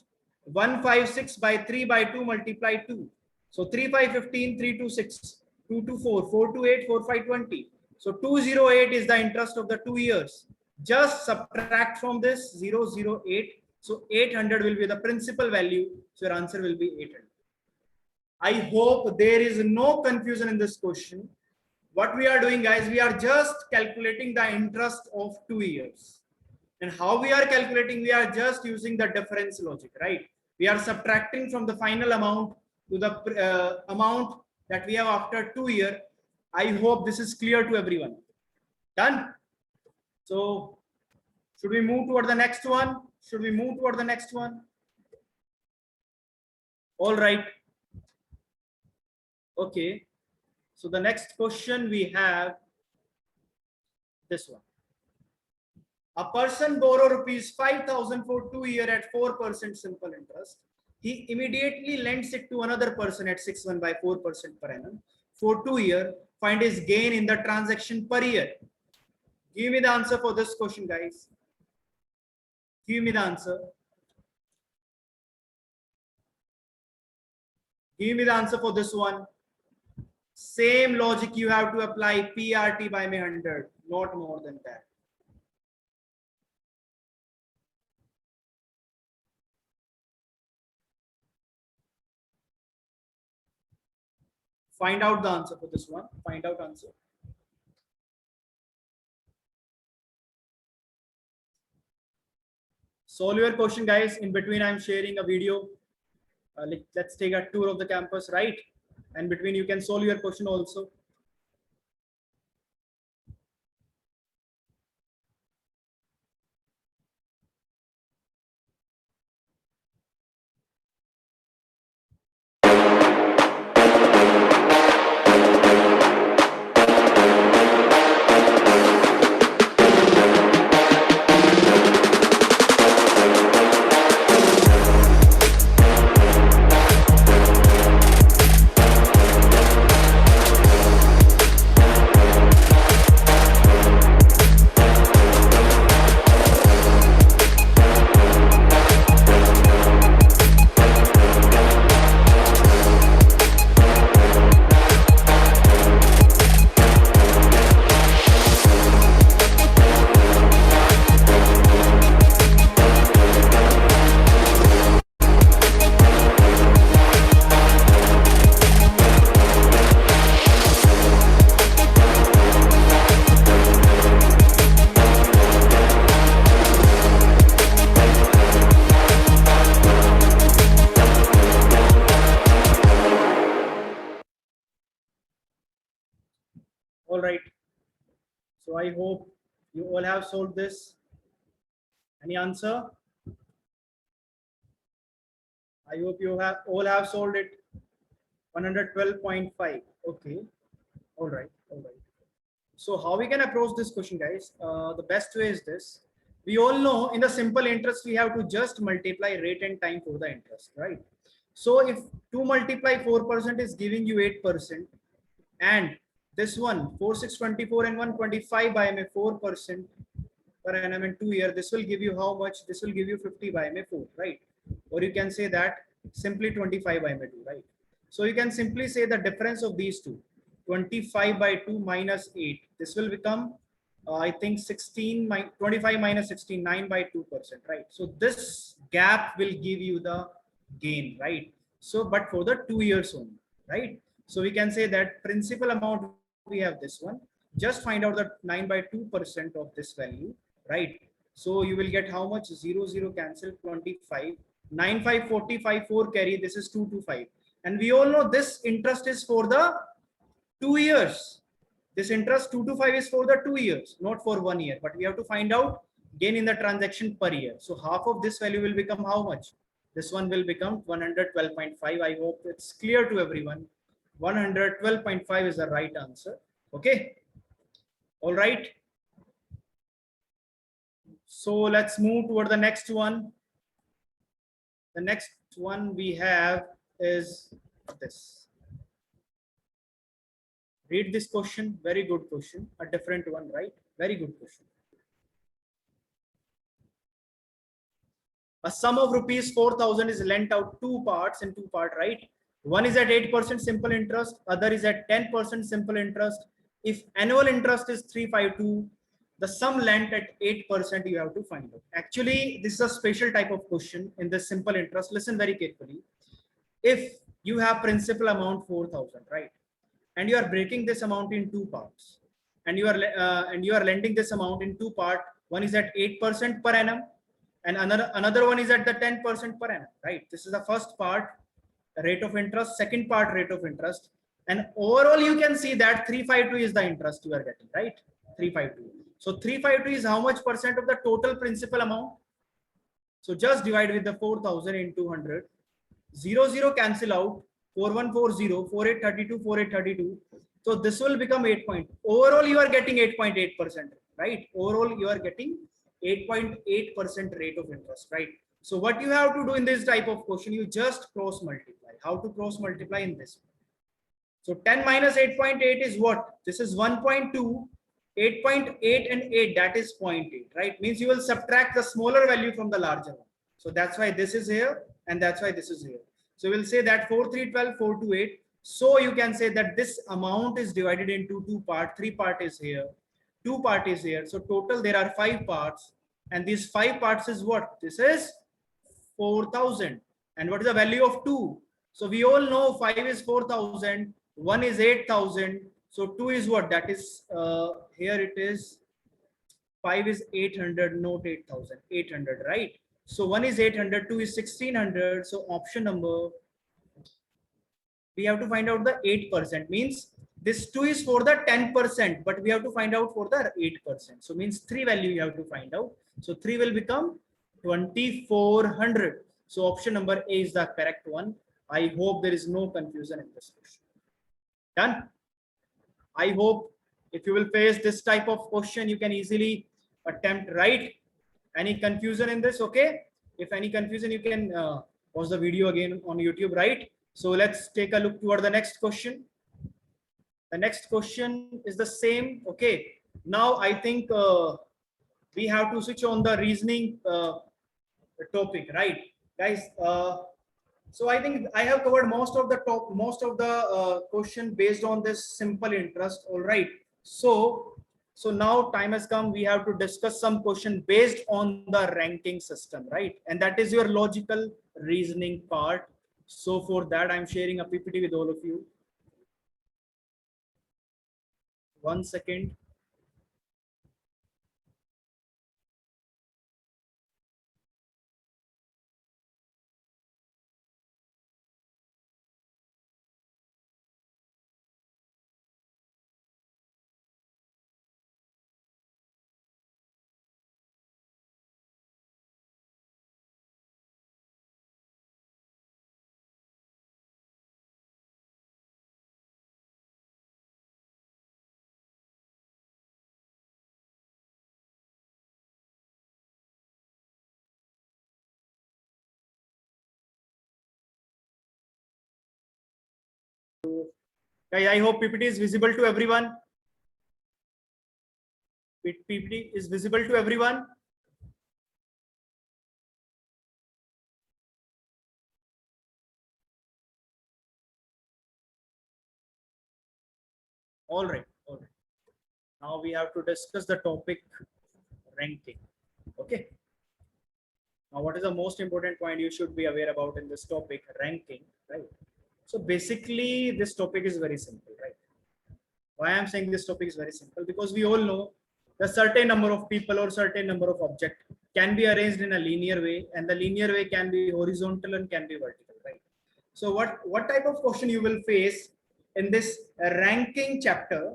156 by 3 by 2 multiply 2. So 3, 5, 15, 3, 2, 6, 2, 2, 4, 4, 2, 8, 4, 5, 20. So 208 is the interest of the 2 years. Just subtract from this 008. So 800 will be the principal value. So your answer will be 800. I hope there is no confusion in this question. What we are doing, guys, we are just calculating the interest of 2 years. And how we are calculating, we are just using the difference logic, right? We are subtracting from the final amount to the amount that we have after 2 years. I hope this is clear to everyone. Done? So should we move toward the next one? Should we move toward the next one? All right. Okay. So the next question we have this one. A person borrow rupees 5,000 for 2 years at 4% simple interest. He immediately lends it to another person at 6.1 by 4% per annum for 2 years. Find his gain in the transaction per year. Give me the answer for this question, guys. Give me the answer. Give me the answer for this one. Same logic you have to apply PRT by 100. not more than that. Find out the answer for this one. Find out answer. Solve your question, guys. In between, I'm sharing a video. Let's take a tour of the campus, right? And between, you can solve your question also. All right. So I hope you all have solved this. Any answer? I hope you have all have solved it. 112.5. Okay. All right. All right. So how we can approach this question, guys? The best way is this. We all know in the simple interest, we have to just multiply rate and time for the interest, right? So if 2 multiply 4% is giving you 8%, and this one 4624 and 125 by MA 4% per annum in 2 years, this will give you how much? This will give you 50 by MA 4, right? Or you can say that simply 25 by MA 2, right? So you can simply say the difference of these two, 25 by 2 minus 8. This will become, I think 25 minus 16, 9 by 2%, right? So this gap will give you the gain, right? So, but for the 2 years only, right? So we can say that principal amount, we have this one. Just find out the 9 by 2% of this value, right? So you will get how much? 0, 0 cancel, 25, 9, 5, 45, 4 carry. This is 2 to 5. And we all know this interest is for the 2 years. This interest 2 to 5 is for the 2 years, not for 1 year. But we have to find out gain in the transaction per year. So half of this value will become how much? This one will become 112.5. I hope it's clear to everyone. 112.5 is the right answer. Okay. All right. So let's move toward the next one. The next one we have is this. Read this question. Very good question. A different one, right? Very good question. A sum of rupees 4,000 is lent out two parts in two-part, right? One is at 8% simple interest, other is at 10% simple interest. If annual interest is 352, the sum lent at 8% you have to find out. Actually, this is a special type of question in the simple interest. Listen very carefully. If you have principal amount 4,000, right? And you are breaking this amount in two parts, and you are lending this amount in two parts. One is at 8% per annum, and another one is at the 10% per annum, right? This is the first part, rate of interest. Second part, rate of interest. And overall, you can see that 352 is the interest you are getting, right? 352. So 352 is how much percent of the total principal amount? So just divide with the 4,000 into 100. 0, 0 cancel out. 4140, 4832, 4832. So this will become 8 point. Overall, you are getting 8.8%, right? Overall, you are getting 8.8% rate of interest, right? So what you have to do in this type of question, you just cross multiply. How to cross multiply in this? So 10 minus 8.8 is what? This is 1.2, 8.8 and 8, that is 0.8, right? Means you will subtract the smaller value from the larger one. So that's why this is here and that's why this is here. So we'll say that 4312, 428. So you can say that this amount is divided into two parts. Three part is here. 2 part is here. So total there are 5 parts. And these 5 parts is what? This is 4,000. And what is the value of 2? So we all know 5 is 4,000, 1 is 8,000. So 2 is what? That is, here it is, 5 is 800, not 8,000, 800, right? So 1 is 800, 2 is 1,600. So option number, we have to find out the 8%. Means this 2 is for the 10%, but we have to find out for the 8%. So means 3 value you have to find out. So 3 will become 2,400. So option number A is the correct one. I hope there is no confusion in this question. Done. I hope if you will face this type of question, you can easily attempt, right? Any confusion in this? Okay. If any confusion, you can watch the video again on YouTube, right? So let's take a look toward the next question. The next question is the same. Okay. Now I think we have to switch on the reasoning topic, right, guys? So I think I have covered most of the question based on this simple interest. All right. So now time has come. We have to discuss some question based on the ranking system, right? And that is your logical reasoning part. So for that, I'm sharing a PPT with all of you. 1 second. Guys, I hope PPT is visible to everyone. PPT is visible to everyone. All right. All right. Now we have to discuss the topic ranking. Okay. Now, what is the most important point you should be aware about in this topic? Ranking, right? So basically, this topic is very simple, right? Why I'm saying this topic is very simple? Because we all know the certain number of people or certain number of object can be arranged in a linear way, and the linear way can be horizontal and can be vertical, right? So what type of question you will face in this ranking chapter?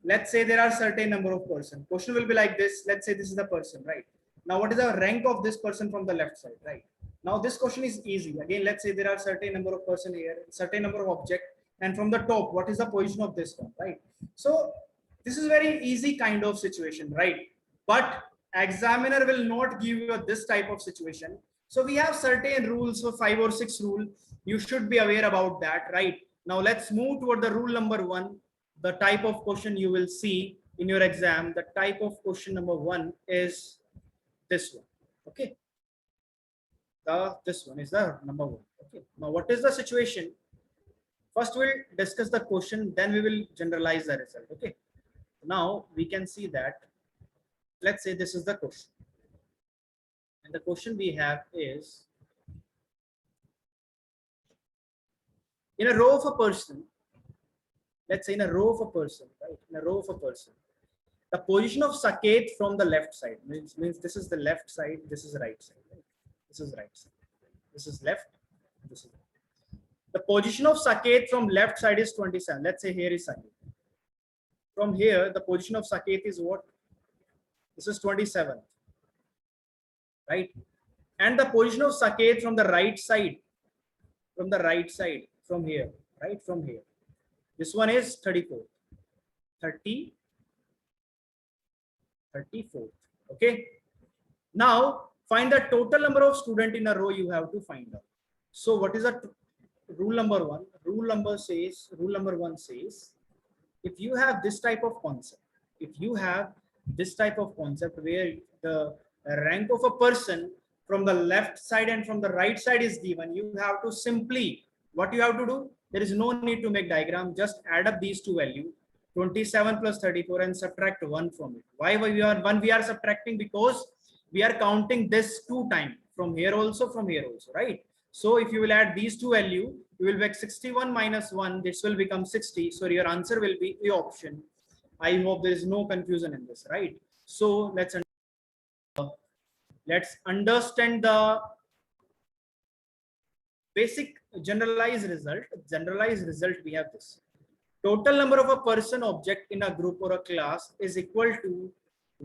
Let's say there are certain number of person. Question will be like this. Let's say this is the person, right? Now, what is the rank of this person from the left side, right? Now, this question is easy. Again, let's say there are certain number of person here, certain number of object, and from the top, what is the position of this one, right? So this is very easy kind of situation, right? But examiner will not give you this type of situation. So we have certain rules, for 5 or 6 rule. You should be aware about that, right? Now let's move toward the rule number 1. The type of question you will see in your exam. The type of question number 1 is this one. Okay. This one is the number 1. Okay. Now what is the situation? First we'll discuss the question, then we will generalize the result. Okay. Now we can see that, let's say this is the question. And the question we have is, in a row of a person, let's say in a row of a person, right? In a row of a person, the position of Saket from the left side means this is the left side, this is right side, right? This is right side, this is left, this is right. The position of Saket from left side is 27. Let's say here is Saket. From here, the position of Saket is what? This is 27, right? And the position of Saket from the right side, from here, right? From here. This one is 34. 34th. Okay. Now find the total number of student in a row you have to find out. So what is the rule number 1? Rule number 1 says, if you have this type of concept, where the rank of a person from the left side and from the right side is given, you have to simply, what you have to do, there is no need to make diagram, just add up these two values. 27 plus 34 and subtract 1 from it. Why we are subtracting? Because we are counting this 2 times, from here also, from here also, right? So if you will add these two value, you will make 61 minus 1, this will become 60. So your answer will be A option. I hope there is no confusion in this, right? So let's understand the basic generalized result. Generalized result, we have this. Total number of a person, object in a group or a class is equal to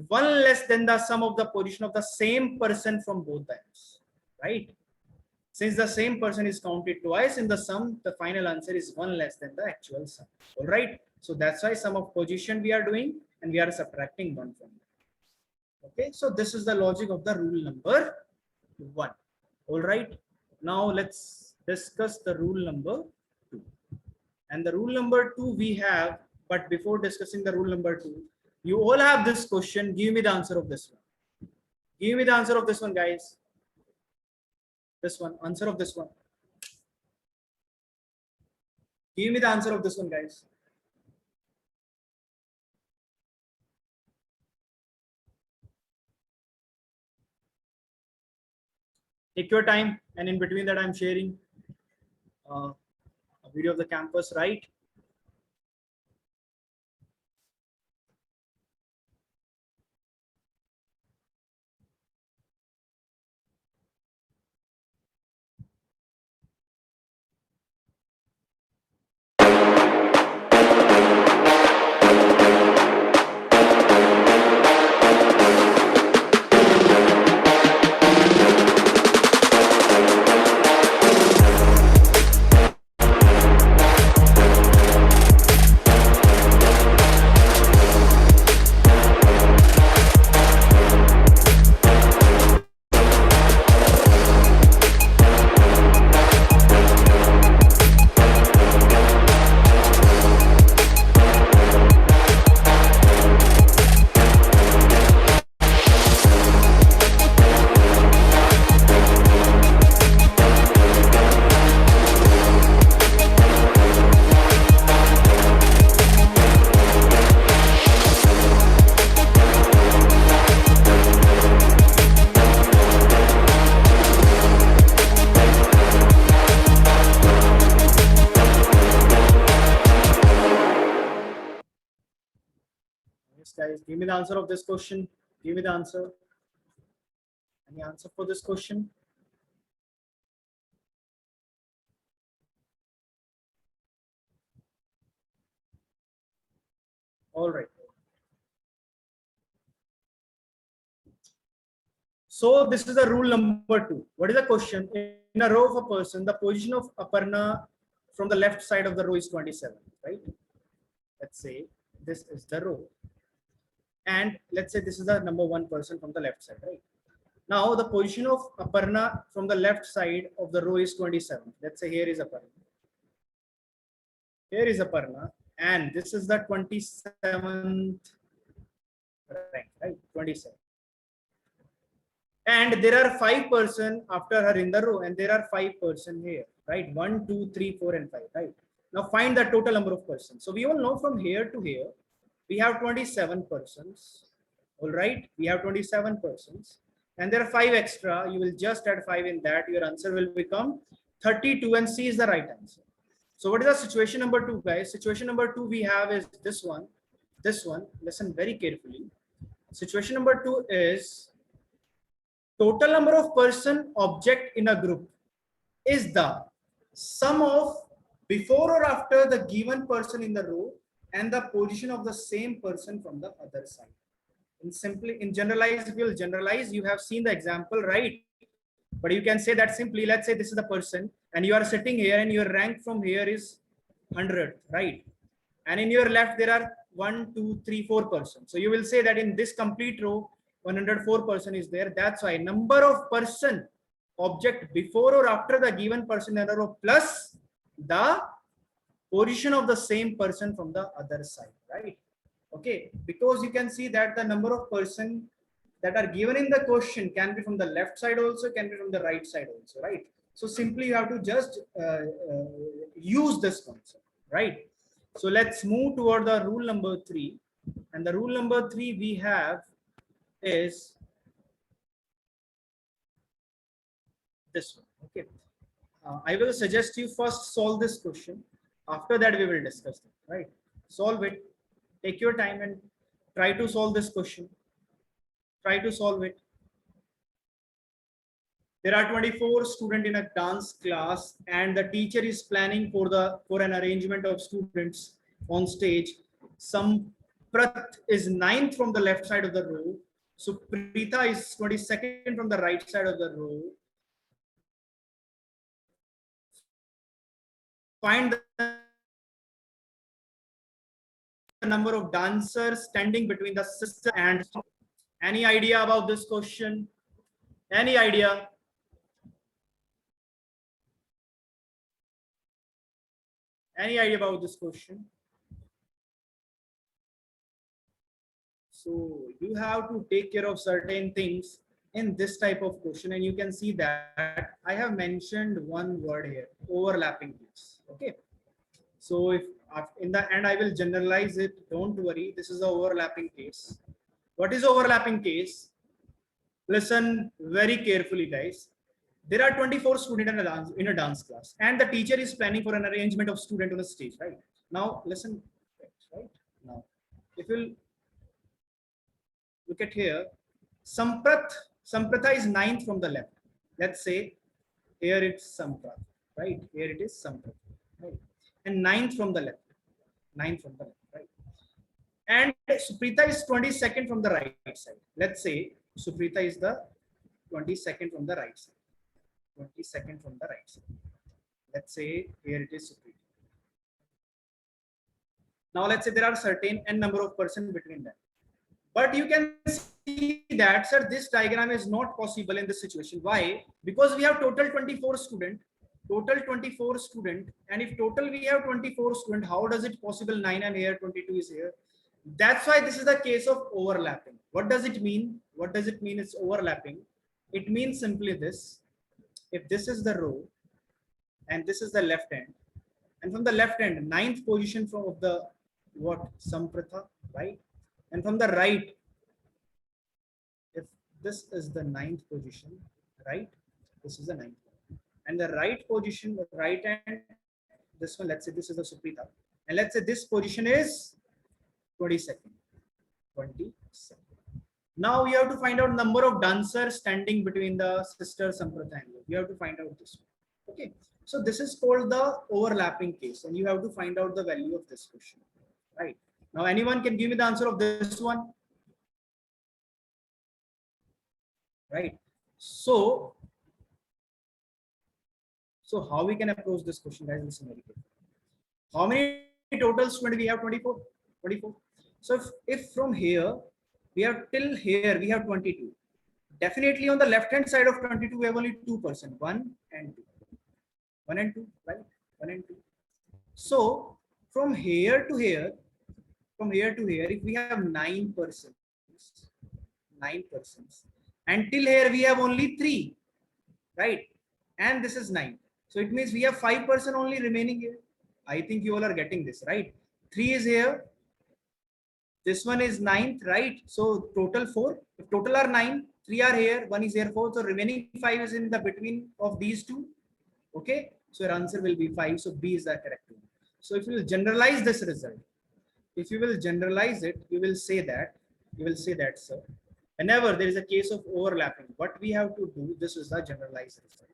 1 less than the sum of the position of the same person from both ends, right? Since the same person is counted twice in the sum, the final answer is 1 less than the actual sum. All right. So that's why sum of position we are doing, and we are subtracting 1 from it. Okay. So this is the logic of the rule number 1. All right. Now let's discuss the rule number 2. And the rule number 2 we have, but before discussing the rule number 2, you all have this question. Give me the answer of this one. Give me the answer of this one, guys. This one, answer of this one. Give me the answer of this one, guys. Take your time, and in between that, I'm sharing a video of the campus, right? Guys, give me the answer of this question. Give me the answer. Any answer for this question? All right. So this is the rule number 2. What is the question? In a row of a person, the position of Aparna from the left side of the row is 27, right? Let's say this is the row. And let's say this is the number 1 person from the left side, right? Now the position of Aparna from the left side of the row is 27. Let's say here is Aparna. Here is Aparna, and this is the 27th rank, right? 27. And there are 5 person after her in the row, and there are 5 person here, right? 1, 2, 3, 4, and 5, right? Now find the total number of persons. So we all know from here to here, we have 27 persons. All right, we have 27 persons, and there are 5 extra. You will just add 5 in that. Your answer will become 32, and C is the right answer. So what is the situation number 2, guys? Situation number 2 we have is this one. This one, listen very carefully. Situation number 2 is total number of person object in a group is the sum of before or after the given person in the row and the position of the same person from the other side. In generalized, if you will generalize, you have seen the example, right? But you can say that simply. Let's say this is the person, and you are sitting here, and your rank from here is 100, right? And in your left there are 1, 2, 3, 4 persons. So you will say that in this complete row 104 person is there. That's why number of person object before or after the given person in a row plus the position of the same person from the other side, right? Okay, because you can see that the number of person that are given in the question can be from the left side also, can be from the right side also, right? So simply you have to just use this concept, right? So let's move toward the rule number 3. And the rule number 3 we have is this one. Okay. I will suggest you first solve this question. After that, we will discuss it. Right? Solve it. Take your time and try to solve this question. Try to solve it. There are 24 students in a dance class, and the teacher is planning for an arrangement of students on stage. Samprat is ninth from the left side of the row. Suprita is 22nd from the right side of the row. Find the number of dancers standing between the sister and. Any idea about this question? Any idea? Any idea about this question? So you have to take care of certain things in this type of question, and you can see that I have mentioned one word here, overlapping case. Okay. So if in the end I will generalize it, don't worry, this is the overlapping case. What is overlapping case? Listen very carefully, guys. There are 24 students in a dance class, and the teacher is planning for an arrangement of student on a stage, right? Now listen, right? Now, if you look at here, Samprata is ninth from the left. Let's say here it's Samprat, right? Here it is Samprat, right? And ninth from the left, ninth from the left, right? And Suprita is 22nd from the right side. Let's say Suprita is the 22nd from the right side. 22nd from the right side. Let's say here it is Suprita. Now let's say there are certain n number of persons between them. But you can see that, sir, this diagram is not possible in this situation. Why? Because we have total 24 student, and if total we have 24 student, how does it possible 9 and here 22 is here? That's why this is the case of overlapping. What does it mean? What does it mean it's overlapping? It means simply this. If this is the row and this is the left end, and from the left end, ninth position from the what? Samprata, right? And from the right, if this is the ninth position, right? This is the ninth. And the right position, the right hand, this one, let's say this is the Suprita. And let's say this position is 22nd. 22nd. Now you have to find out number of dancers standing between the sister Samprata and you. You have to find out this one. Okay. So this is called the overlapping case, and you have to find out the value of this question. Right. Now anyone can give me the answer of this one. Right. So how we can approach this question, guys? Listen very carefully. How many total students we have? 24. 24. So if from here we have till here we have 22. Definitely on the left hand side of 22 we have only 2%. 1 and 2. 1 and 2, right? 1 and 2. So from here to here, if we have 9 persons, and till here we have only 3, right? And this is 9. So it means we have 5% only remaining here. I think you all are getting this, right? 3 is here. This one is 9th, right? So total 4. If total are 9, 3 are here, 1 is here 4. So remaining 5 is in the between of these two. Okay. So your answer will be 5. So B is the correct one. So if you will generalize this result, if you will generalize it, you will say that, sir, whenever there is a case of overlapping, what we have to do, this is the generalized result.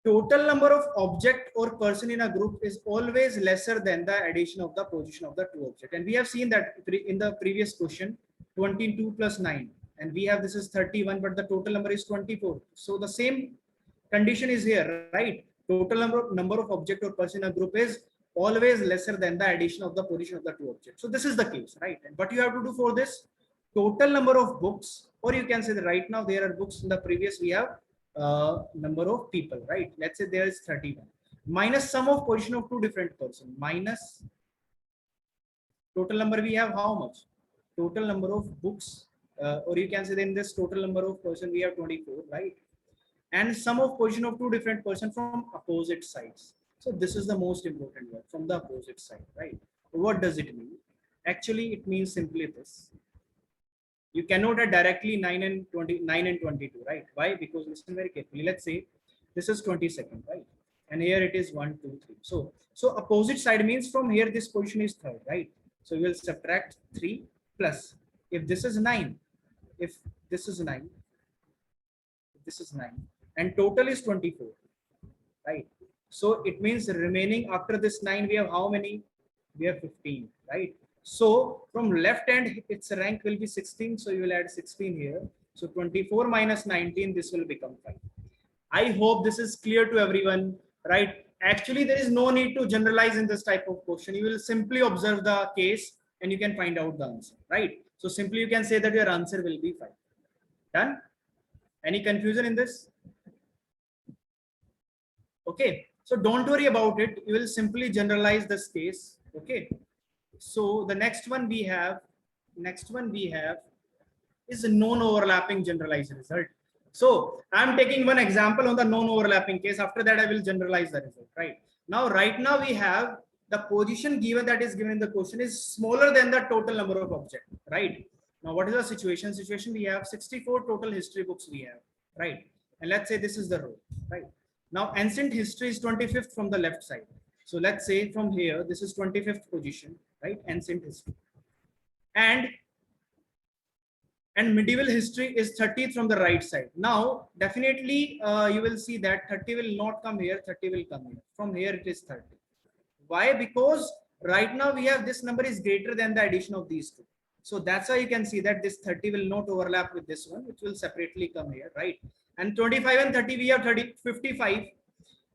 Total number of object or person in a group is always lesser than the addition of the position of the two object. And we have seen that in the previous question, 22 plus 9. And we have this is 31, but the total number is 24. So the same condition is here, right? Total number of object or person in a group is always lesser than the addition of the position of the two objects. So this is the case, right? And what you have to do for this, total number of books, or you can say that right now there are books. In the previous we have number of people, right? Let's say there is 31 minus sum of position of two different person, minus total number we have how much? Total number of books, or you can say that in this total number of person we have 24, right? And sum of position of two different person from opposite sides. So this is the most important word, from the opposite side, right? What does it mean? Actually, it means simply this. You cannot add directly 9 and 20, 9 and 22, right? Why? Because listen very carefully. Let's say this is 22nd, right? And here it is 1, 2, 3. So opposite side means from here this position is third, right? So we will subtract 3 plus. If this is 9, if this is 9, this is 9, and total is 24, right? So it means remaining after this 9, we have how many? We have 15, right? So from left hand, its rank will be 16. So you will add 16 here. So 24 minus 19, this will become 5. I hope this is clear to everyone, right? Actually, there is no need to generalize in this type of question. You will simply observe the case and you can find out the answer, right? So simply you can say that your answer will be 5. Done? Any confusion in this? Okay, so don't worry about it. You will simply generalize this case. Okay, so the next one we have is a non-overlapping generalized result. So I'm taking one example on the non-overlapping case. After that, I will generalize the result. Right now we have the position given that is given in the question is smaller than the total number of objects. Right now, what is the situation? We have 64 total history books we have. Right, and let's say this is the row. Right. Now, ancient history is 25th from the left side. So let's say from here, this is 25th position, right? Ancient history. And medieval history is 30th from the right side. Now, definitely you will see that 30 will not come here, 30 will come here. From here, it is 30. Why? Because right now we have this number is greater than the addition of these two. So that's why you can see that this 30 will not overlap with this one, which will separately come here, right? And 25 and 30, we have 55.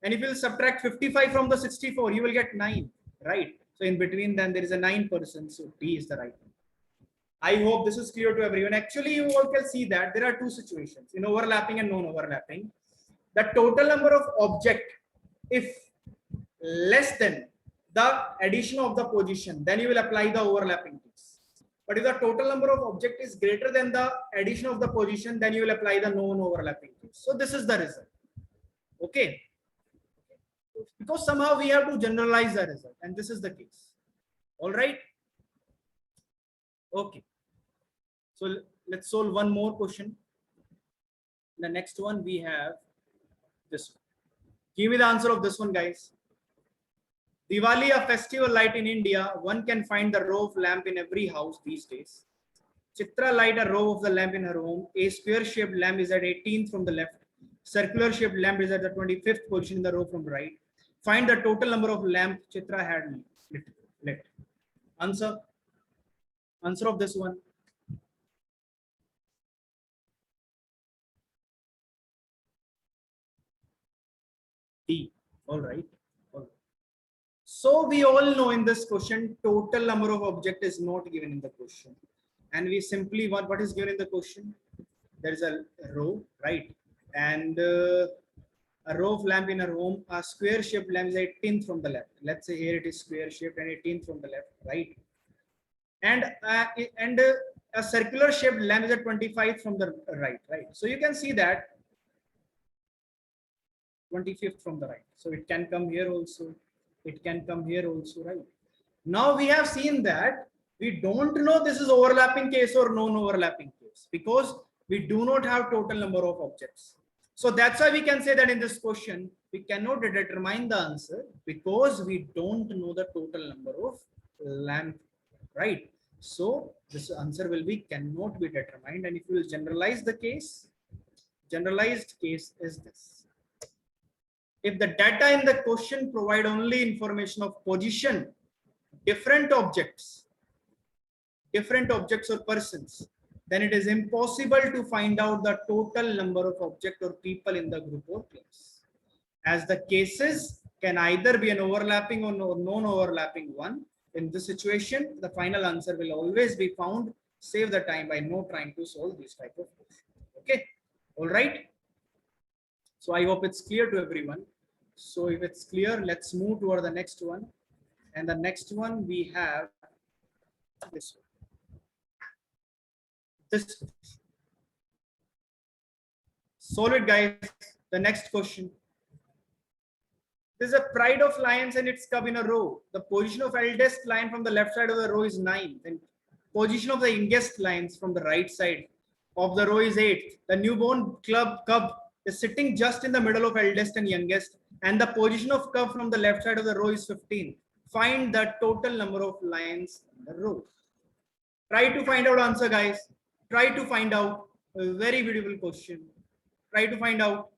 And if you will subtract 55 from the 64, you will get 9, right? So in between, then there is a 9%. So D is the right one. I hope this is clear to everyone. Actually, you all can see that there are two situations in overlapping and non-overlapping. The total number of object, if less than the addition of the position, then you will apply the overlapping case. But if the total number of object is greater than the addition of the position, then you will apply the non-overlapping case. So this is the result. Okay. Because somehow we have to generalize the result, and this is the case. All right. Okay. So let's solve one more question. The next one we have this one. Give me the answer of this one, guys. Diwali, a festival light in India. One can find the row of lamp in every house these days. Chitra light a row of the lamp in her home. A square-shaped lamp is at 18th from the left. Circular-shaped lamp is at the 25th position in the row from right. Find the total number of lamp Chitra had lit. Answer of this one. D. All right. So we all know in this question, total number of object is not given in the question. And we simply want what is given in the question. There is a row, right? And a row of lamp in a home, a square shaped lamp is 18th from the left. Let's say here it is square shaped and 18th from the left, right? And a circular shaped lamp is at 25th from the right, right? So you can see that 25th from the right. So it can come here also. It can come here also, right? Now we have seen that we don't know this is overlapping case or non-overlapping case because we do not have total number of objects. So that's why we can say that in this question, we cannot determine the answer because we don't know the total number of lamp, right? So this answer will be cannot be determined. And if you will generalize the case, generalized case is this. If the data in the question provide only information of position, different objects or persons, then it is impossible to find out the total number of object or people in the group or class. As the cases can either be an overlapping or non-overlapping one. In this situation, the final answer will always be found. Save the time by not trying to solve this type of question. Okay, all right. So I hope it's clear to everyone. So if it's clear, let's move toward the next one. And the next one we have this one. This one. Solve it, guys. The next question. There's a pride of lions and its cub in a row. The position of eldest lion from the left side of the row is 9th, and position of the youngest lions from the right side of the row is 8th. The newborn cub is sitting just in the middle of eldest and youngest, and the position of cub from the left side of the row is 15th. Find the total number of lions in the row. Try to find out answer, guys. Try to find out. A very beautiful question. Try to find out.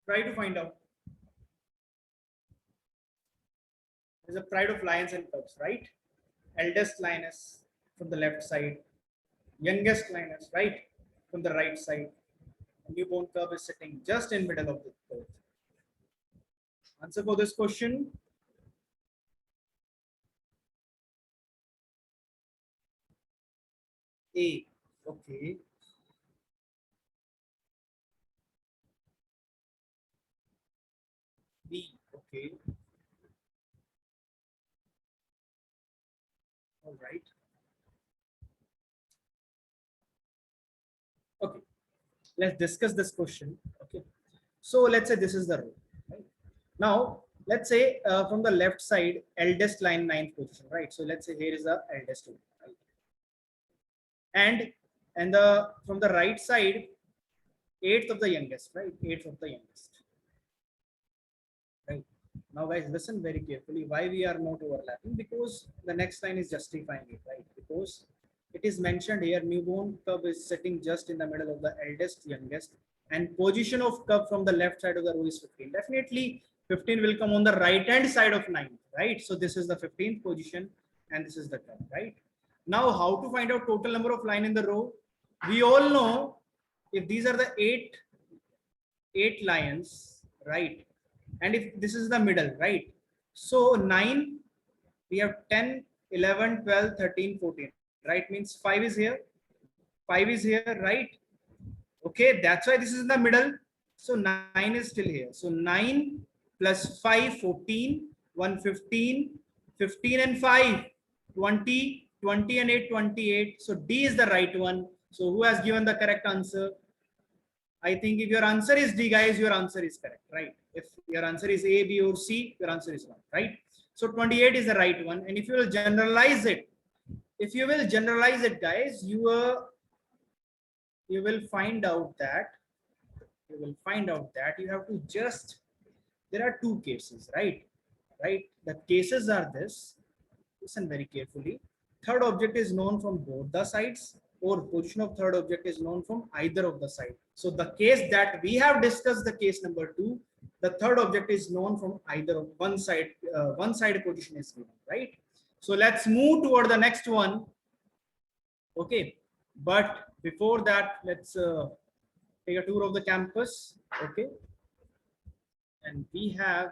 Try to find out. There's a pride of lions and cubs, right? Eldest lioness from the left side, youngest lioness, right, from the right side. A newborn cub is sitting just in middle of the both. Answer for this question. A. Okay. B. Okay. All right. Okay. Let's discuss this question. Okay. So let's say this is the row. Right? Now, let's say from the left side, eldest line 9th position, right? So let's say here is the eldest one, right? And the from the right side, 8th of the youngest, right? 8th of the youngest. Right. Now, guys, listen very carefully. Why we are not overlapping? Because the next line is justifying it, right? Because it is mentioned here, newborn cub is sitting just in the middle of the eldest, youngest, and position of cub from the left side of the row is 15. Definitely, 15 will come on the right hand side of 9, right? So this is the 15th position, and this is the cub, right? Now, how to find out total number of line in the row? We all know if these are the eight lions, right? And if this is the middle, right? So 9, we have 10, 11, 12, 13, 14, right? Means 5 is here. 5 is here, right? Okay, that's why this is in the middle. So 9 is still here. So 9 plus 5, 14, 1, 15, 15 and 5, 20, 20 and 8, 28. So D is the right one. So who has given the correct answer? I think if your answer is D, guys, your answer is correct, right? If your answer is A, B, or C, your answer is wrong, right? So 28 is the right one. And if you will generalize it, guys, you will find out that you have to just, there are two cases, right? The cases are this. Listen very carefully. Third object is known from both the sides, or position of third object is known from either of the side. So the case that we have discussed, the case number 2, the third object is known from either of one side position is given, right? So let's move toward the next one. Okay, but before that, let's take a tour of the campus. Okay, and we have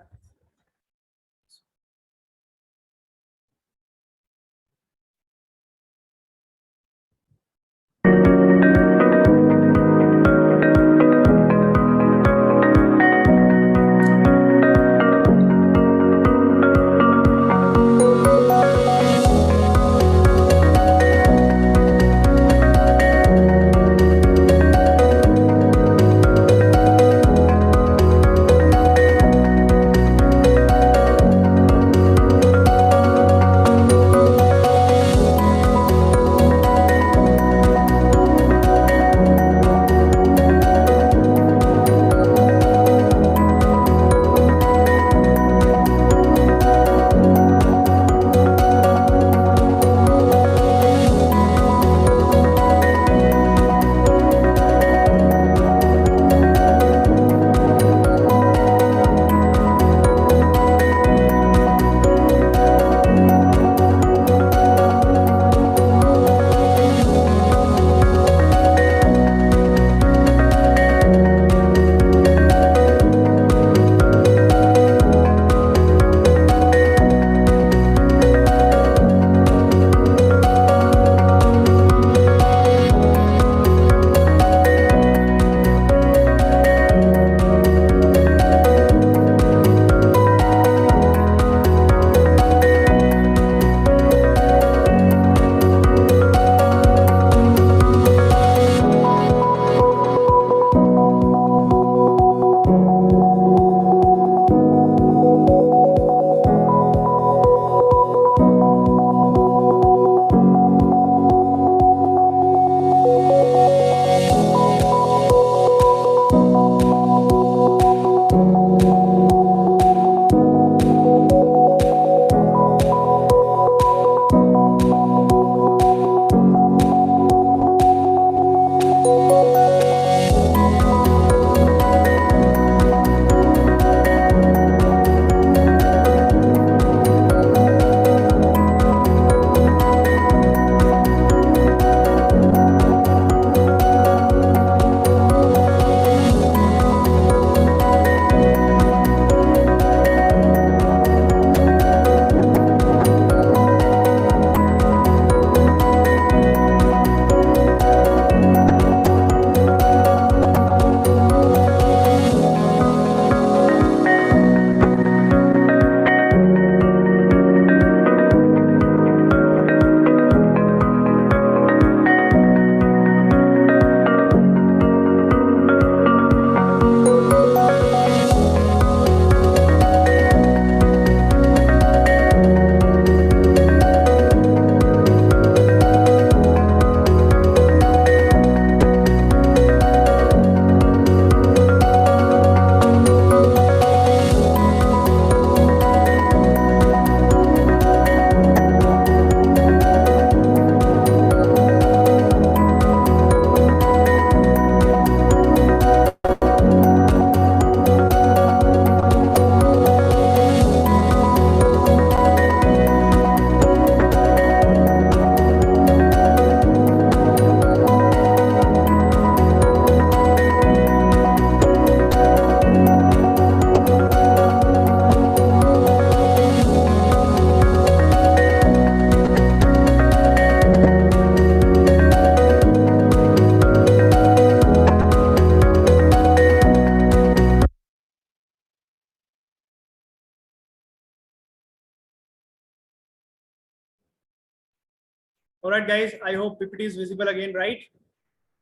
All right, guys, I hope PPT is visible again, right?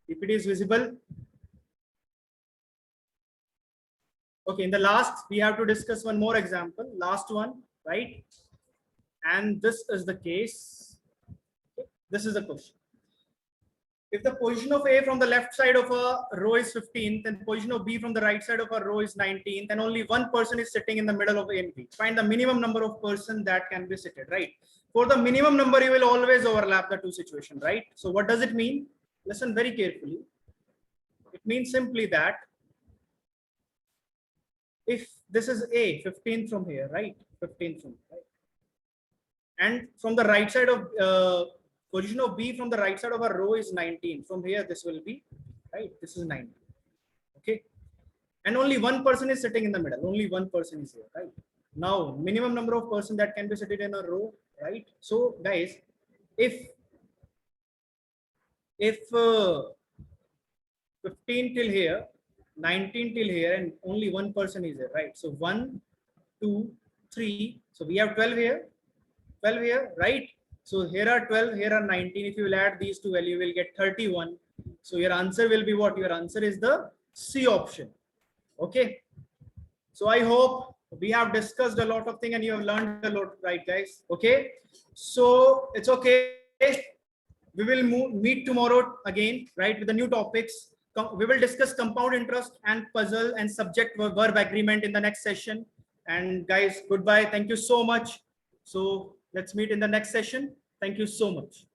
PPT is visible. Okay, in the last, we have to discuss one more example, last one, right? And this is the case. This is the question. If the position of A from the left side of a row is 15, then position of B from the right side of a row is 19, then only one person is sitting in the middle of A and B. Find the minimum number of person that can be seated, right? For the minimum number, you will always overlap the two situations, right? So what does it mean? Listen very carefully. It means simply that if this is A, 15 from here, right? 15 from here, right? And from the right side of position of B from the right side of our row is 19. From here, this will be, right? This is 19. Okay. And only one person is sitting in the middle. Only one person is here, right? Now, minimum number of person that can be seated in a row, right? So, guys, if 15 till here, 19 till here, and only one person is here, right? So 1, 2, 3. So we have 12 here, 12 here, right? So here are 12, here are 19. If you will add these two values, you will get 31. So your answer will be what? Your answer is the C option. Okay. So I hope we have discussed a lot of things and you have learned a lot, right, guys? Okay. So it's okay. We will meet tomorrow again, right, with the new topics. We will discuss compound interest and puzzle and subject verb agreement in the next session. And guys, goodbye. Thank you so much. So let's meet in the next session. Thank you so much.